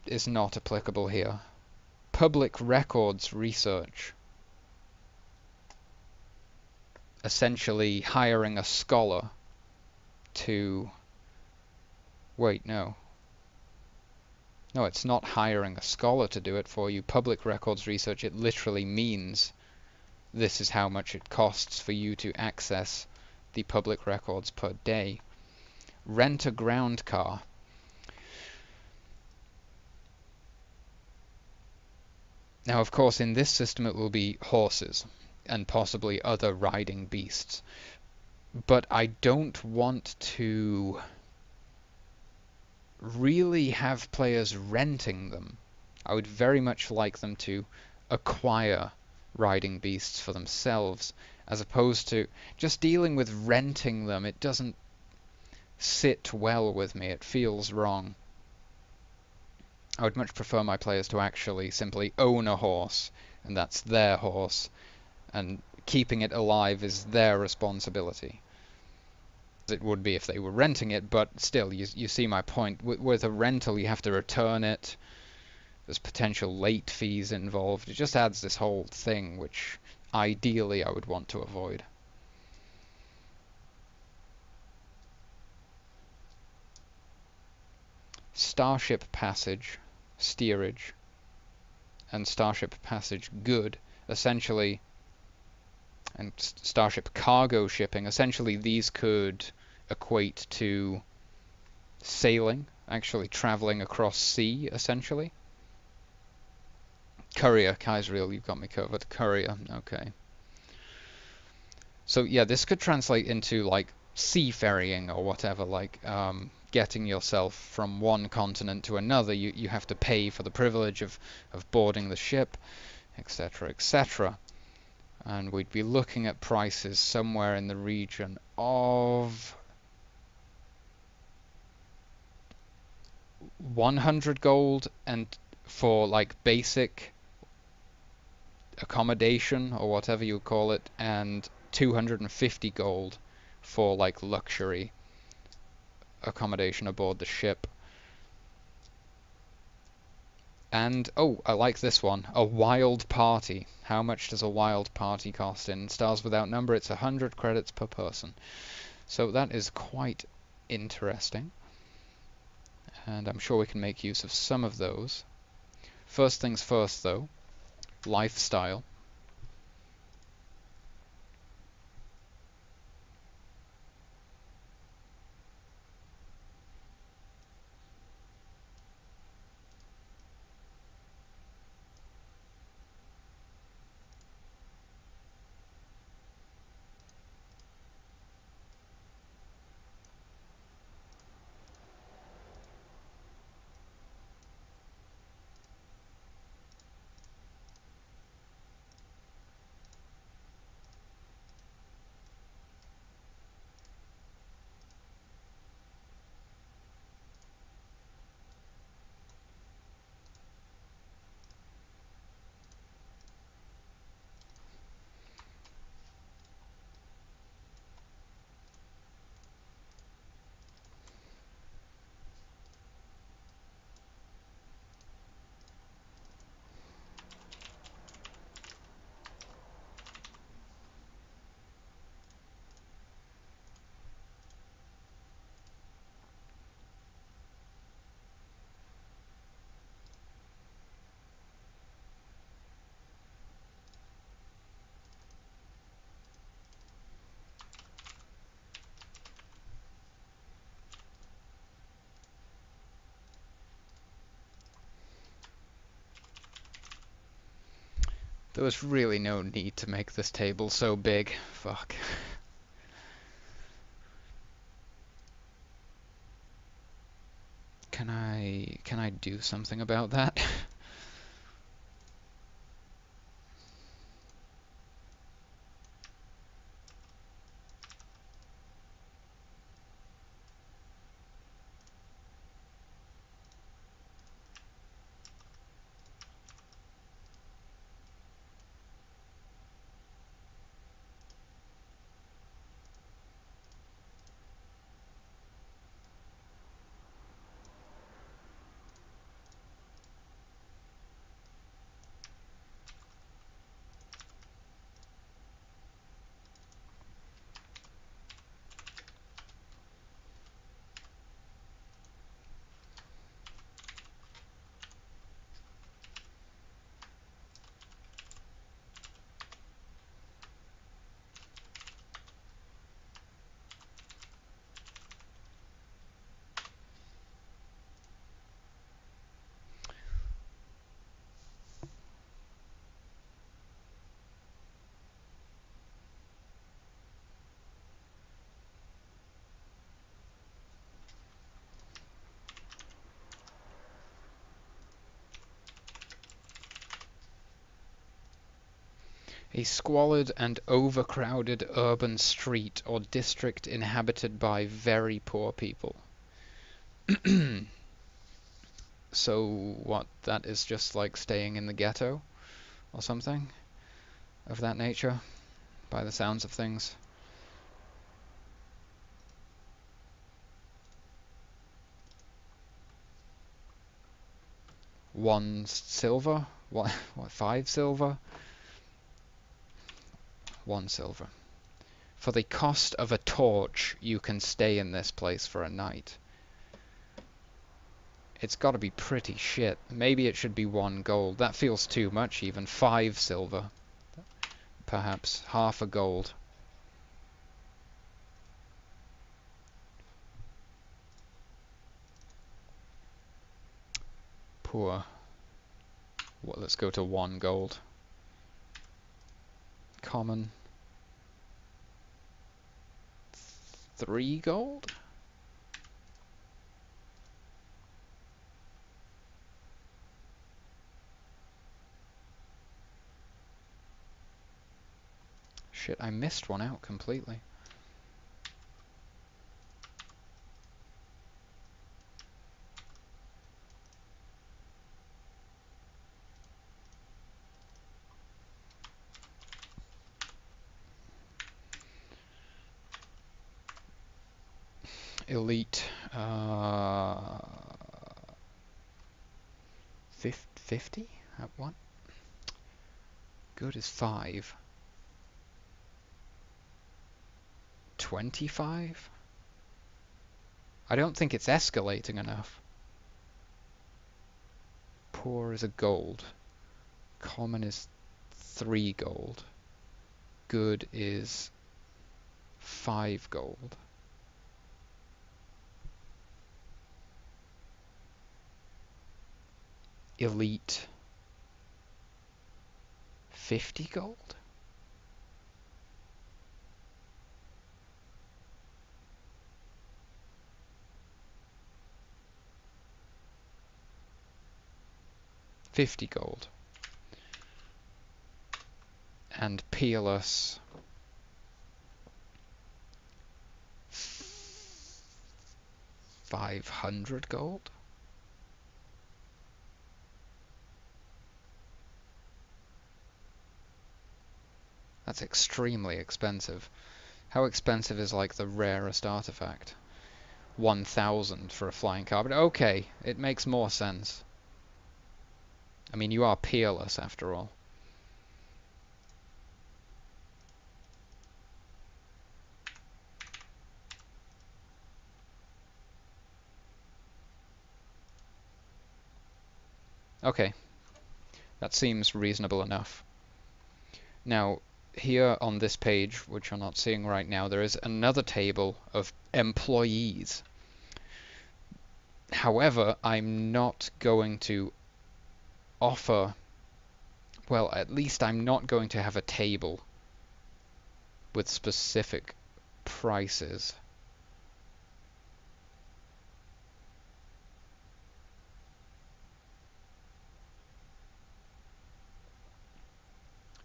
A: is not applicable here. Public records research. Essentially hiring a scholar to... Wait, no. No, it's not hiring a scholar to do it for you. Public records research, it literally means this is how much it costs for you to access the public records per day. Rent a ground car. Now, of course, in this system it will be horses and possibly other riding beasts. But I don't want to really have players renting them. I would very much like them to acquire riding beasts for themselves, as opposed to just dealing with renting them. It doesn't sit well with me. It feels wrong. I would much prefer my players to actually simply own a horse, and that's their horse, and keeping it alive is their responsibility. It would be if they were renting it, but still, you see my point. With a rental, you have to return it. There's potential late fees involved. It just adds this whole thing, which ideally I would want to avoid. Starship passage, steerage, and Starship passage good, essentially, and Starship cargo shipping, essentially these could equate to sailing, actually traveling across sea, essentially. Courier, Kaiseril, you've got me covered. Courier, okay. So yeah, this could translate into like seafaring or whatever, like getting yourself from one continent to another. You have to pay for the privilege of boarding the ship, etc., etc. And we'd be looking at prices somewhere in the region of 100 gold and for like basic accommodation or whatever you call it, and 250 gold for like luxury accommodation aboard the ship. And oh, I like this one, a wild party. How much does a wild party cost? In Stars Without Number, it's 100 credits per person. So that is quite interesting, and I'm sure we can make use of some of those. First things first though, lifestyle. There was really no need to make this table so big. Fuck. Can I do something about that? A squalid and overcrowded urban street or district inhabited by very poor people. So what, that is just like staying in the ghetto or something of that nature, by the sounds of things. One silver? What, 5 silver? 1 silver. For the cost of a torch, you can stay in this place for a night. It's got to be pretty shit. Maybe it should be 1 gold. That feels too much even. 5 silver. Perhaps half a gold. Poor. Well, let's go to 1 gold. Common. 3 gold? Shit, I missed one out completely. Elite. 50? What? Good is 5. 25? I don't think it's escalating enough. Poor is a gold. Common is 3 gold. Good is 5 gold. Elite. 50 gold? $50. And peerless. 500 gold? That's extremely expensive. How expensive is like the rarest artifact? 1,000 for a flying carbon. Okay, it makes more sense. I mean, you are peerless after all. Okay, that seems reasonable enough. Now, here on this page, which you're not seeing right now, there is another table of employees. However, I'm not going to offer, well, at least I'm not going to have a table with specific prices.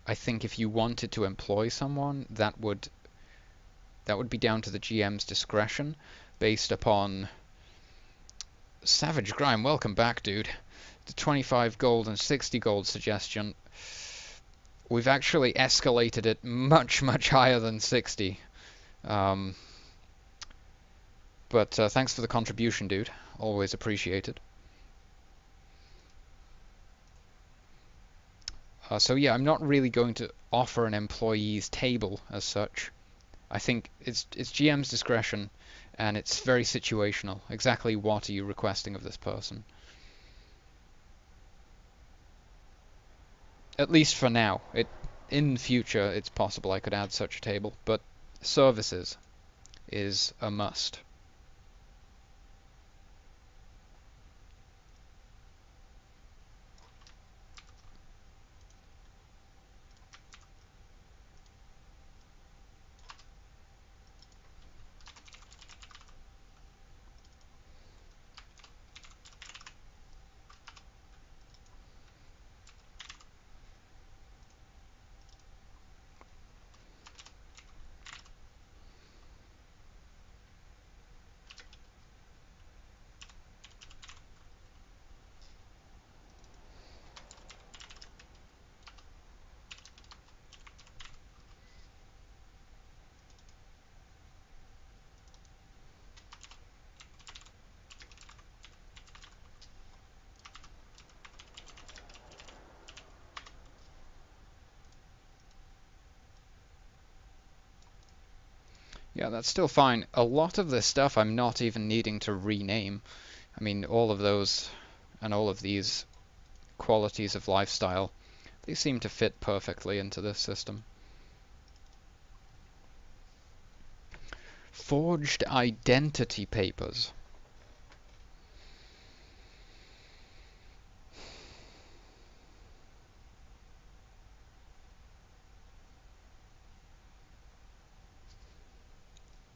A: I think if you wanted to employ someone, that would be down to the GM's discretion, based upon Savage Grime. Welcome back, dude. The 25 gold and 60 gold suggestion. We've actually escalated it much, much higher than 60. But thanks for the contribution, dude. Always appreciated. So yeah, I'm not really going to offer an employee's table as such. I think it's GM's discretion, and it's very situational. Exactly what are you requesting of this person? At least for now. In future, it's possible I could add such a table, but services is a must. Yeah, that's still fine. A lot of this stuff I'm not even needing to rename. I mean, all of those and all of these qualities of lifestyle, they seem to fit perfectly into this system. Forged identity papers.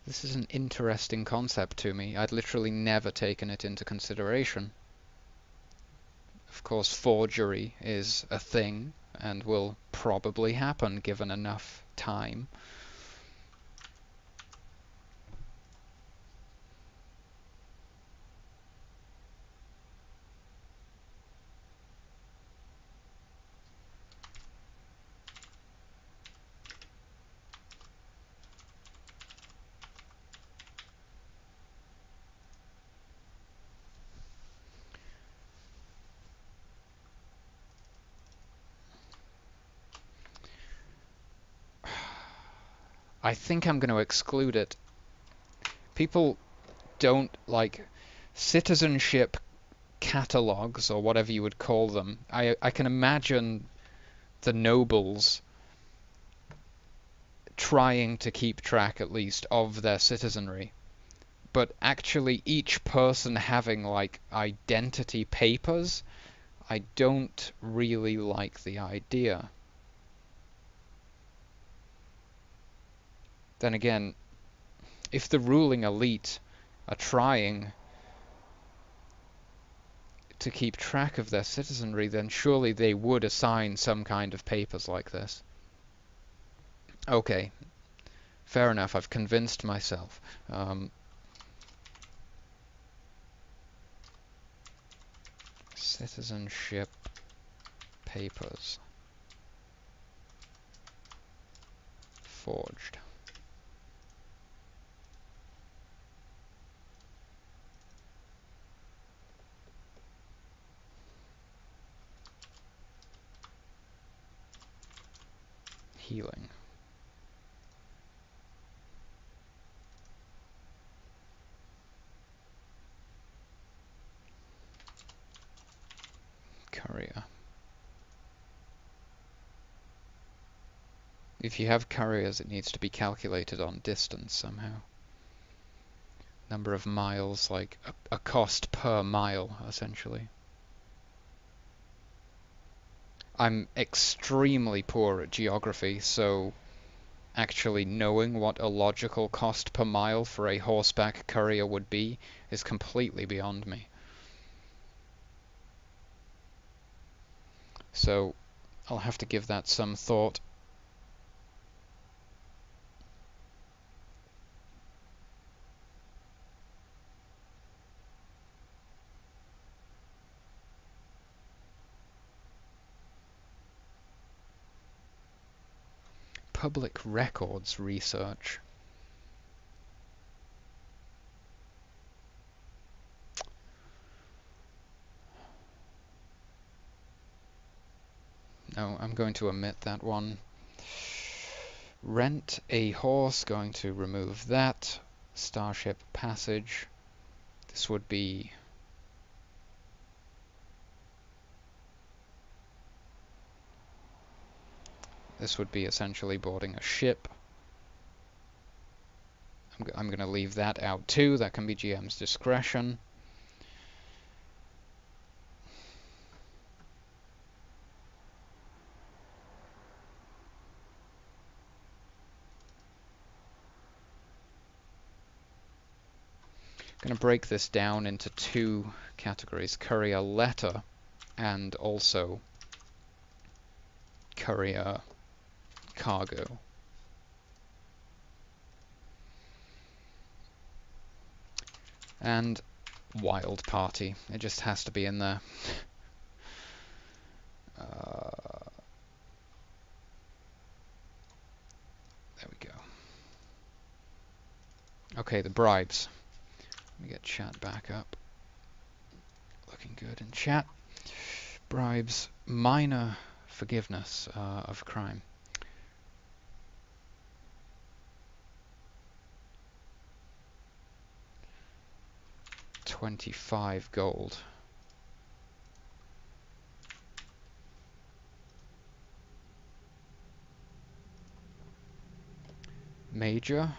A: This is an interesting concept to me. I'd literally never taken it into consideration. Of course, forgery is a thing and will probably happen given enough time. I think I'm going to exclude it. People don't like citizenship catalogs or whatever you would call them. I can imagine the nobles trying to keep track at least of their citizenry, but actually each person having like identity papers, I don't really like the idea. Then again, if the ruling elite are trying to keep track of their citizenry, then surely they would assign some kind of papers like this. Okay, fair enough, I've convinced myself. Citizenship papers. Forged. Healing. Courier. If you have couriers, it needs to be calculated on distance somehow. Number of miles, like a cost per mile, essentially. I'm extremely poor at geography, so actually knowing what a logical cost per mile for a horseback courier would be is completely beyond me. So I'll have to give that some thought. Public records research. No, I'm going to omit that one. Rent a horse, going to remove that. Starship passage. This would be essentially boarding a ship. I'm going to leave that out too. That can be GM's discretion. I'm going to break this down into two categories: courier letter and also courier cargo. And wild party. It just has to be in there. There we go. Okay, the bribes. Let me get chat back up. Looking good in chat. Bribes, minor forgiveness of crime. 25 gold. Major.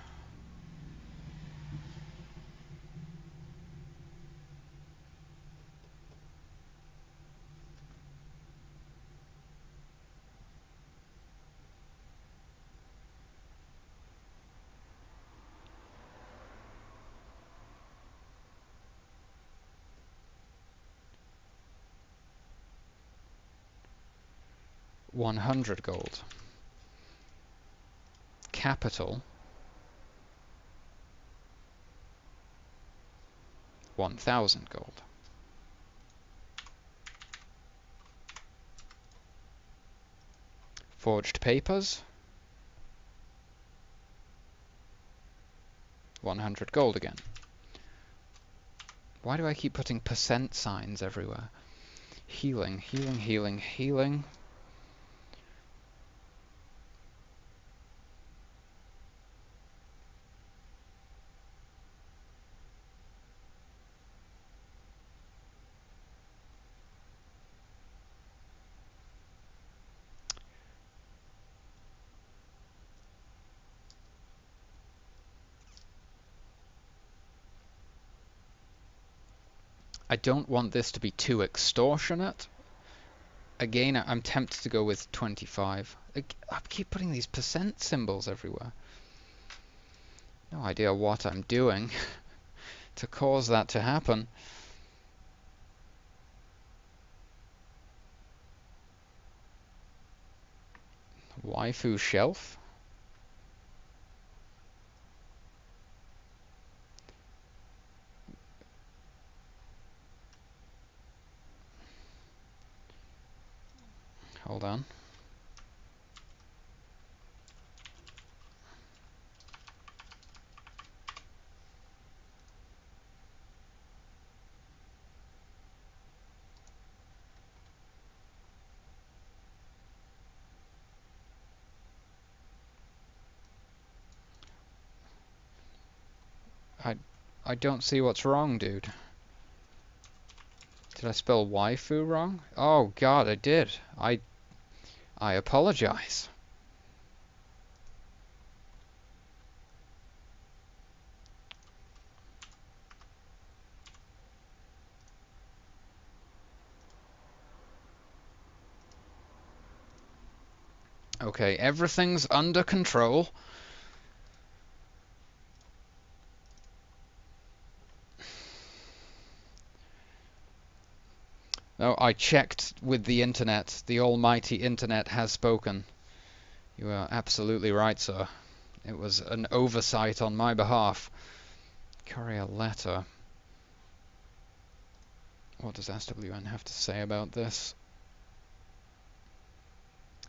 A: $100 gold. Capital. 1,000 gold. Forged papers. 100 gold again. Why do I keep putting percent signs everywhere? Healing, healing, healing, healing. I don't want this to be too extortionate. Again, I'm tempted to go with 25. I keep putting these percent symbols everywhere. No idea what I'm doing to cause that to happen. Waifu shelf. Hold on. I don't see what's wrong, dude. Did I spell waifu wrong? Oh god, I did. I apologize. Okay, everything's under control. No, I checked with the internet. The almighty internet has spoken. You are absolutely right, sir. It was an oversight on my behalf. Courier letter. What does SWN have to say about this?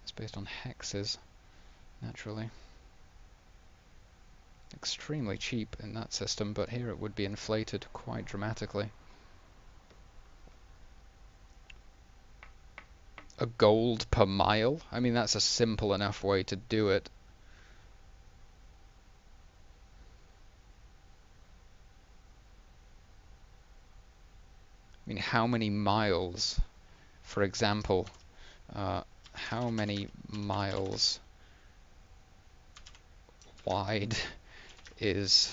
A: It's based on hexes, naturally. Extremely cheap in that system, but here it would be inflated quite dramatically. A gold per mile? I mean, that's a simple enough way to do it. I mean, how many miles, for example, how many miles wide is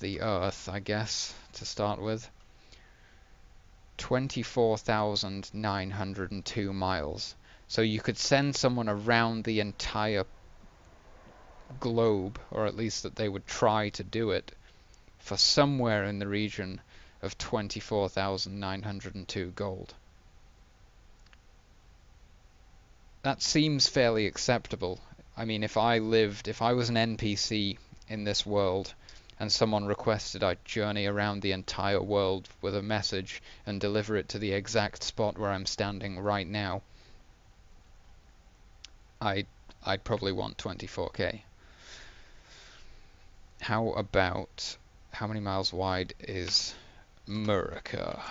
A: the Earth, I guess, to start with? 24,902 miles. So you could send someone around the entire globe, or at least that they would try to do it, for somewhere in the region of 24,902 gold. That seems fairly acceptable. I mean, if I was an NPC in this world, and someone requested I journey around the entire world with a message and deliver it to the exact spot where I'm standing right now, I'd probably want 24k. How about, how many miles wide is America?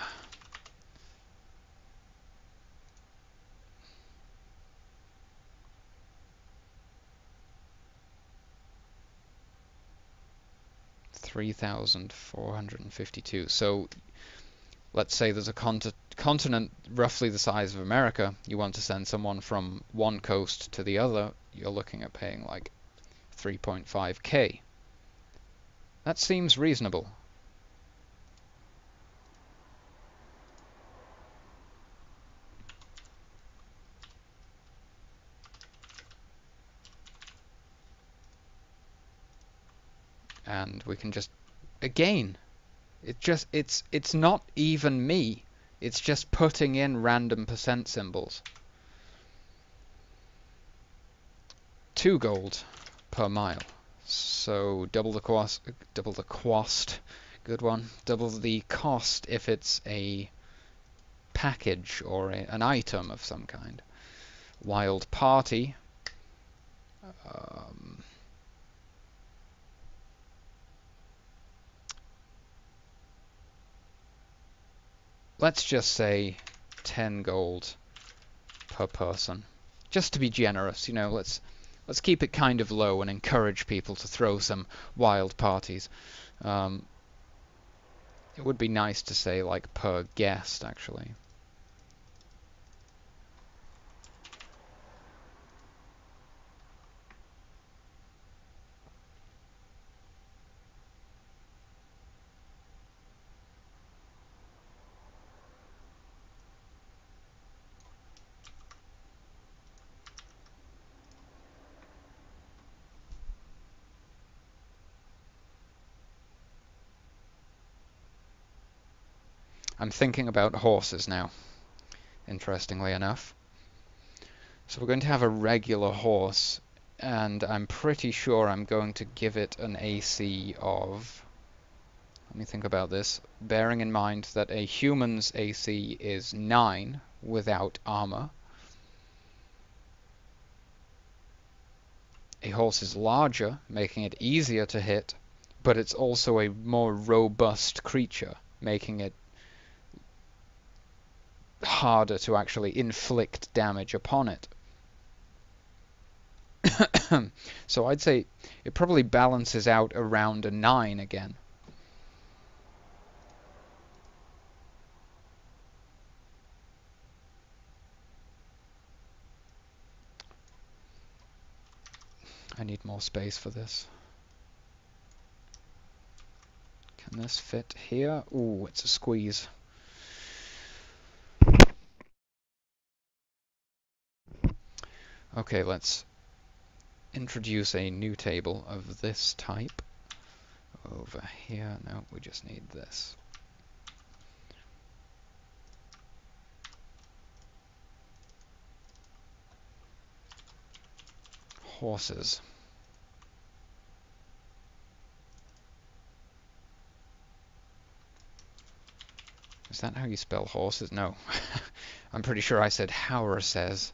A: 3,452. So let's say there's a continent roughly the size of America. You want to send someone from one coast to the other, you're looking at paying like 3.5k. That seems reasonable. And we can just, again, it's not even me. It's just putting in random percent symbols. 2 gold per mile. So double the cost, good one. Double the cost if it's a package or an item of some kind. Wild party. Let's just say 10 gold per person, just to be generous. You know, let's keep it kind of low and encourage people to throw some wild parties. It would be nice to say like per guest, actually. I'm thinking about horses now, interestingly enough. So we're going to have a regular horse, and I'm pretty sure I'm going to give it an AC of... Let me think about this, bearing in mind that a human's AC is 9 without armor. A horse is larger, making it easier to hit, but it's also a more robust creature, making it harder to actually inflict damage upon it. So I'd say it probably balances out around a 9 again. I need more space for this. Can this fit here? Ooh, it's a squeeze. Okay, let's introduce a new table of this type. Over here, no, we just need this. Horses. Is that how you spell horses? No. I'm pretty sure I said says.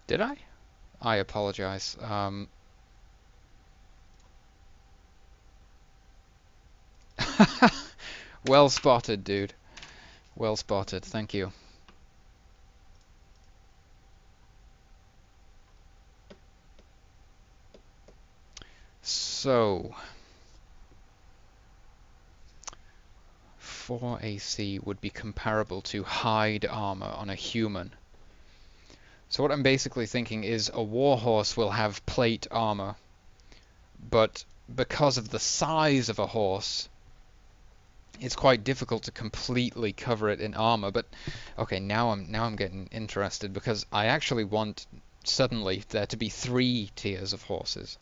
A: Did I? I apologize. Well spotted, dude. Well spotted. Thank you. So, 4 AC would be comparable to hide armor on a human. So what I'm basically thinking is a warhorse will have plate armor, but because of the size of a horse, it's quite difficult to completely cover it in armor. But okay, now I'm getting interested because I actually want suddenly there to be 3 tiers of horses.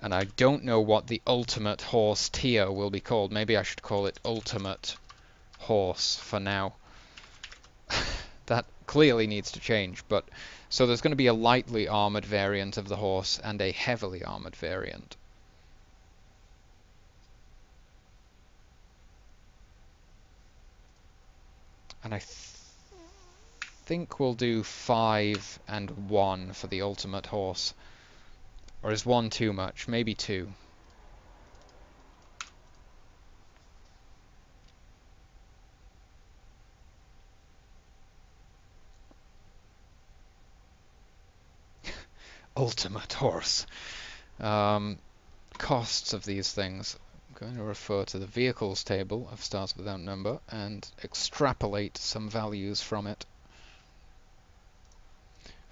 A: And I don't know what the ultimate horse tier will be called. Maybe I should call it ultimate horse for now. That clearly needs to change, but so there's going to be a lightly armored variant of the horse and a heavily armored variant. And I think we'll do 5 and 1 for the ultimate horse. Or is 1 too much? Maybe 2. Ultimate horse. Costs of these things. I'm going to refer to the vehicles table of stars without number and extrapolate some values from it.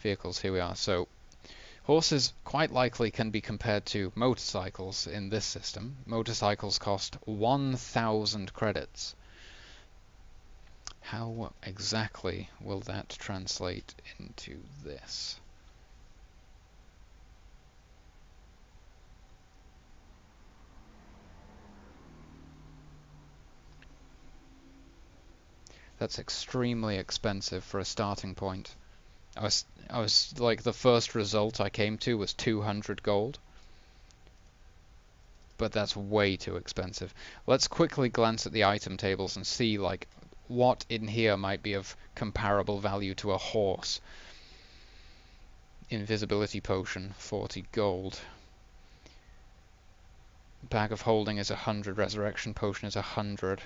A: Vehicles, here we are. So horses quite likely can be compared to motorcycles in this system. Motorcycles cost 1,000 credits. How exactly will that translate into this? That's extremely expensive for a starting point. I was like, the first result I came to was 200 gold, but that's way too expensive. Let's quickly glance at the item tables and see like what in here might be of comparable value to a horse. Invisibility potion, 40 gold. Bag of holding is 100, resurrection potion is 100.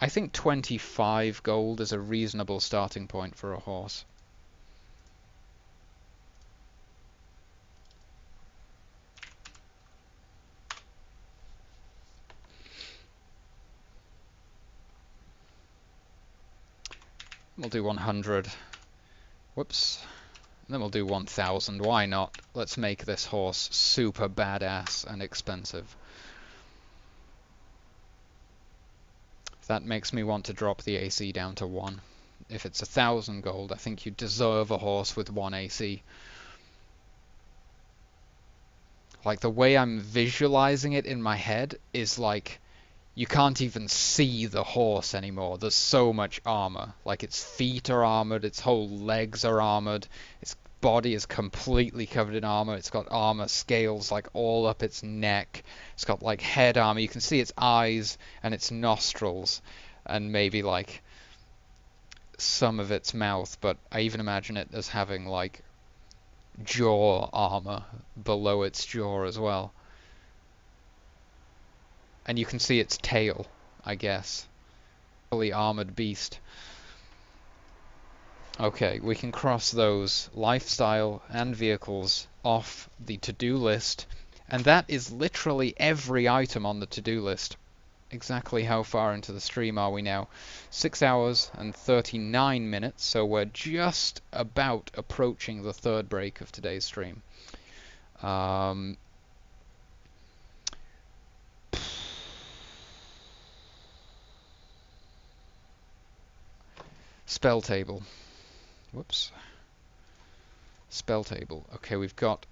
A: I think 25 gold is a reasonable starting point for a horse. We'll do 100. Whoops. And then we'll do 1,000. Why not? Let's make this horse super badass and expensive. That makes me want to drop the AC down to 1. If it's 1,000 gold, I think you deserve a horse with 1 AC. Like, the way I'm visualizing it in my head is like you can't even see the horse anymore. There's so much armor. Like, its feet are armored, its whole legs are armored, its body is completely covered in armor. It's got armor scales like all up its neck. It's got like head armor. You can see its eyes and its nostrils and maybe like some of its mouth, but I even imagine it as having like jaw armor below its jaw as well. And you can see its tail, I guess. Fully armored beast. Okay, we can cross those lifestyle and vehicles off the to-do list, and that is literally every item on the to-do list. Exactly how far into the stream are we now? 6 hours and 39 minutes, so we're just about approaching the third break of today's stream. Spell table. Whoops. Spell table. Okay, we've got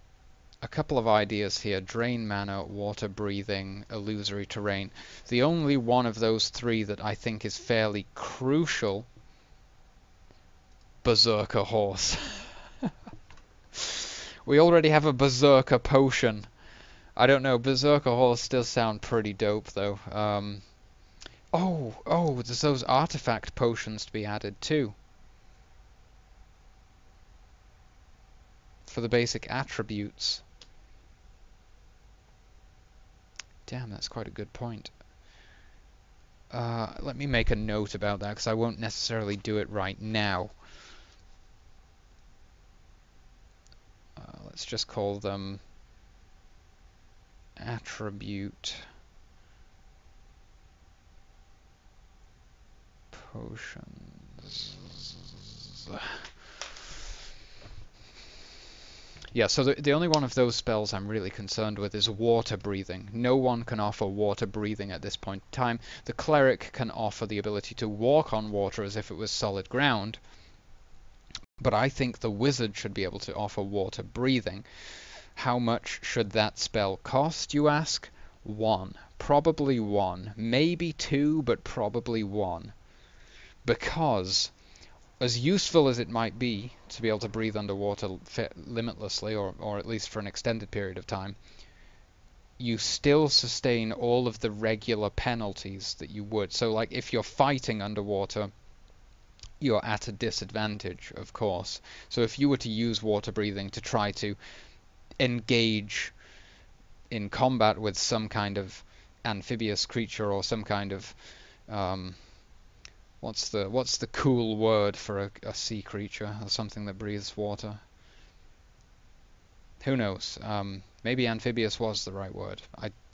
A: a couple of ideas here. Drain mana, water breathing, illusory terrain. The only one of those 3 that I think is fairly crucial, Berserker horse. We already have a Berserker potion. I don't know, Berserker horse does sound pretty dope though. Oh, there's those artifact potions to be added too. For the basic attributes. Damn, that's quite a good point. Let me make a note about that, because I won't necessarily do it right now. Let's just call them attribute potions. Yeah, so the only one of those spells I'm really concerned with is water breathing. No one can offer water breathing at this point in time. The cleric can offer the ability to walk on water as if it was solid ground, but I think the wizard should be able to offer water breathing. How much should that spell cost, you ask? One. Probably one. Maybe two, but probably one. Because as useful as it might be to be able to breathe underwater limitlessly, or at least for an extended period of time, you still sustain all of the regular penalties that you would. So, like, if you're fighting underwater, you're at a disadvantage, of course. So if you were to use water breathing to try to engage in combat with some kind of amphibious creature or some kind of um, what's the cool word for a sea creature or something that breathes water? Who knows? Maybe amphibious was the right word.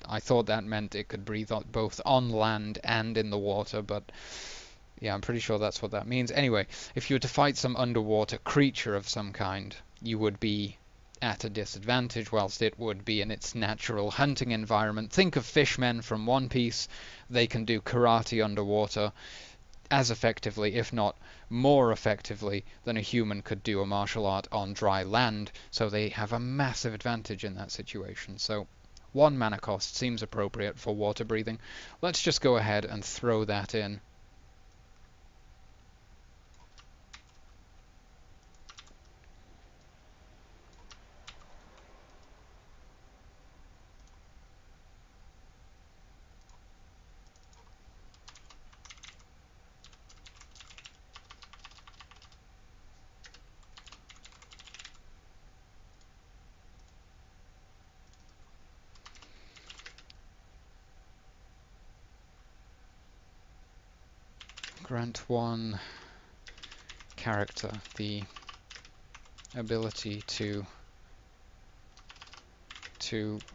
A: I thought that meant it could breathe both on land and in the water, but yeah, I'm pretty sure that's what that means. Anyway, if you were to fight some underwater creature of some kind, you would be at a disadvantage, whilst it would be in its natural hunting environment. Think of fishmen from One Piece. They can do karate underwater as effectively, if not more effectively, than a human could do a martial art on dry land, so they have a massive advantage in that situation. So one mana cost seems appropriate for water breathing. Let's just go ahead and throw that in. Grant one character the ability to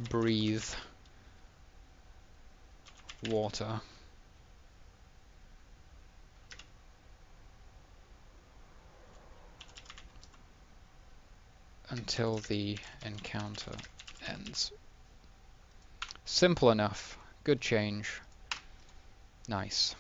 A: breathe water until the encounter ends. Simple enough. Good change. Nice.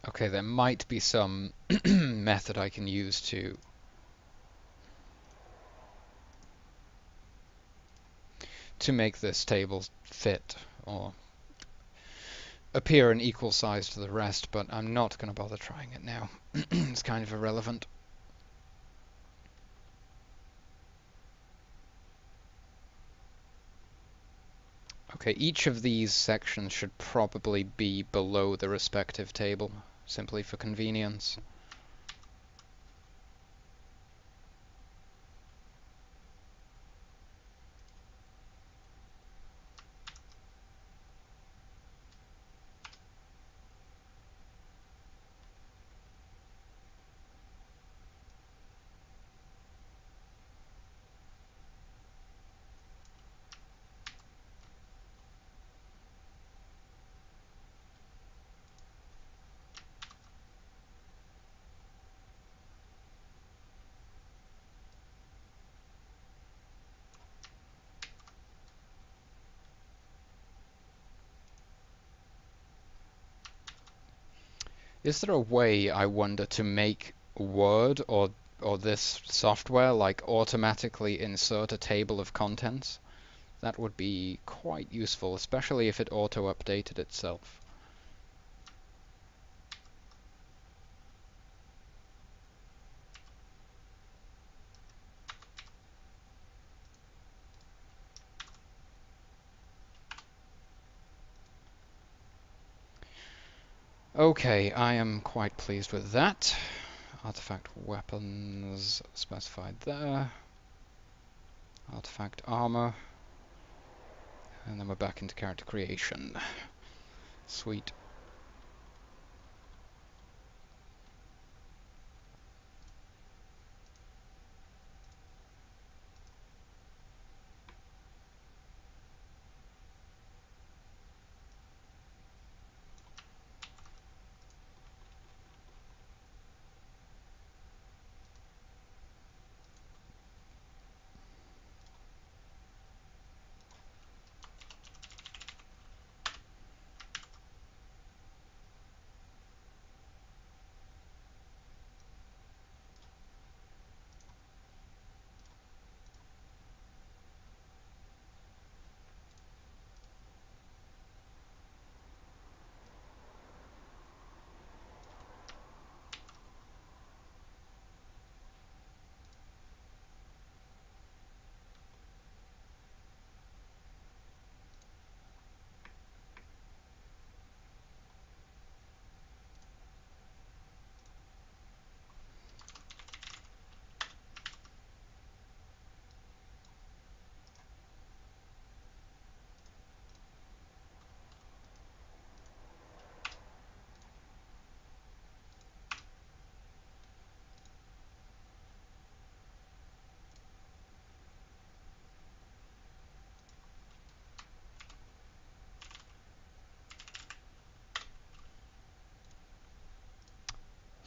A: Okay, there might be some method I can use to make this table fit or appear an equal size to the rest, but I'm not going to bother trying it now. It's kind of irrelevant. Okay, each of these sections should probably be below the respective table, simply for convenience. Is there a way, I wonder, to make Word or this software like automatically insert a table of contents? That would be quite useful, especially if it auto-updated itself. Okay, I am quite pleased with that. Artifact weapons specified there. Artifact armor. And then we're back into character creation. Sweet.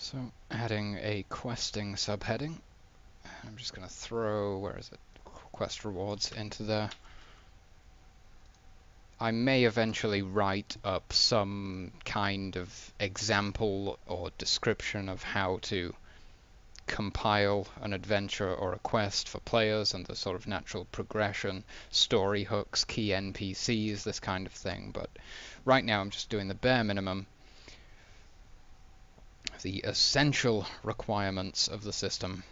A: So adding a questing subheading. I'm just going to throw, where is it, quest rewards into there. I may eventually write up some kind of example or description of how to compile an adventure or a quest for players and the sort of natural progression, story hooks, key NPCs, this kind of thing. But right now I'm just doing the bare minimum, the essential requirements of the system.